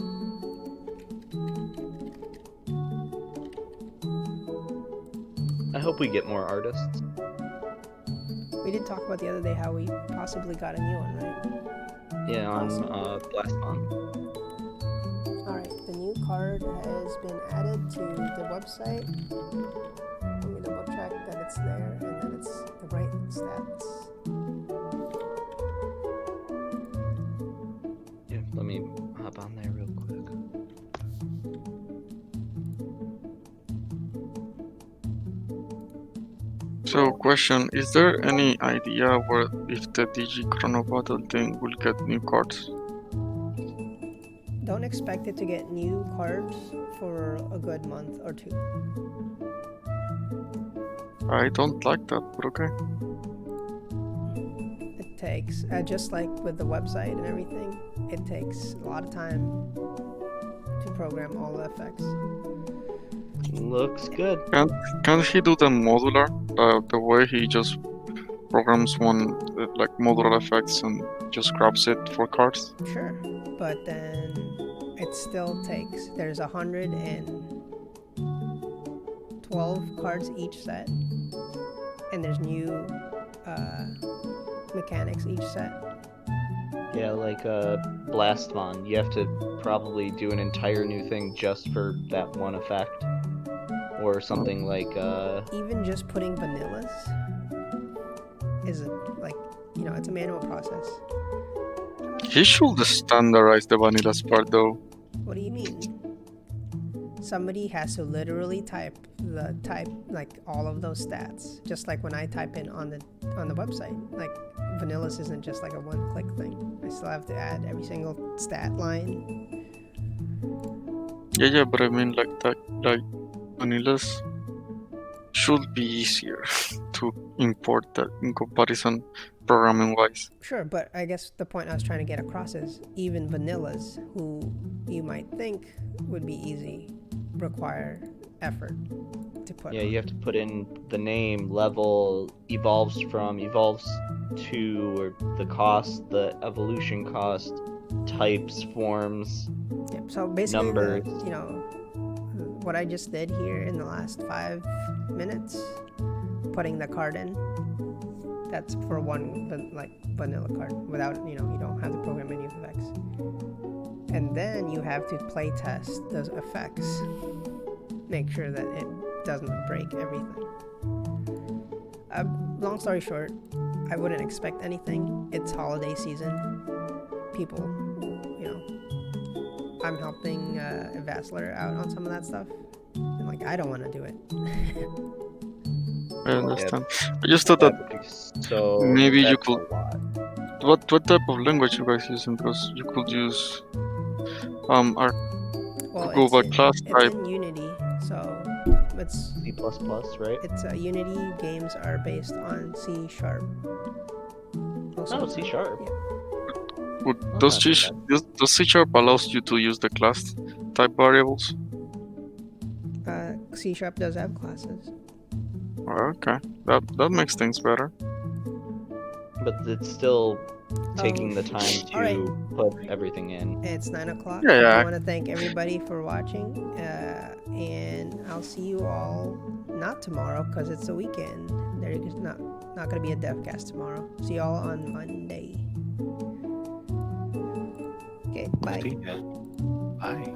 I hope we get more artists. We did talk about the other day how we possibly got a new one, right? Yeah, on Blastmon. Alright, the new card has been added to the website. Let me double check that it's there and that it's the right stats. Yeah, let me hop on there real quick. So, question: is there any idea where if the DG Chrono Battle thing will get new cards? Don't expect it to get new cards for a good month or two. I don't like that, but okay. It takes, just like with the website and everything, it takes a lot of time to program all the effects. Looks good. Can't he do the modular? The way he just programs one like modular effects and just grabs it for cards. Sure, but then it still takes. There's 112 cards each set, and there's new mechanics each set. Yeah, like Blastmon. You have to probably do an entire new thing just for that one effect. Or something like Even just putting vanillas is it's a manual process. He should standardize the vanillas part though. What do you mean? Somebody has to literally type all of those stats, just like when I type in on the website. Like vanillas isn't just like a one-click thing. I still have to add every single stat line. Yeah, but I mean like vanillas should be easier to import that in comparison programming wise. Sure, but I guess the point I was trying to get across is even vanillas, who you might think would be easy, require effort to put. Yeah, you have to put in the name, level, evolves to, or the cost, the evolution cost, types, forms, Yep. So basically, numbers. What I just did here in the last 5 minutes, putting the card in, that's for one vanilla card without, you don't have to program any effects. And then you have to play test those effects, make sure that it doesn't break everything. Long story short, I wouldn't expect anything. It's holiday season. People, I'm helping Vassler out on some of that stuff. And I don't want to do it. I understand. I just thought that So maybe you that's could. a lot. What type of language you guys using? Because you could use go by class type. It's in Unity, so it's C++, right? it's Unity games are based on C#. Oh, C#. Yeah. Would Oh, does not C C# allows you to use the class type variables? C# does have classes. Okay, that makes things better. But it's still taking the time to alright. put everything in. It's 9 o'clock. Yeah. I want to thank everybody for watching, and I'll see you all not tomorrow because it's a weekend. There's not going to be a DevCast tomorrow. See you all on Monday. Okay, bye. Bye.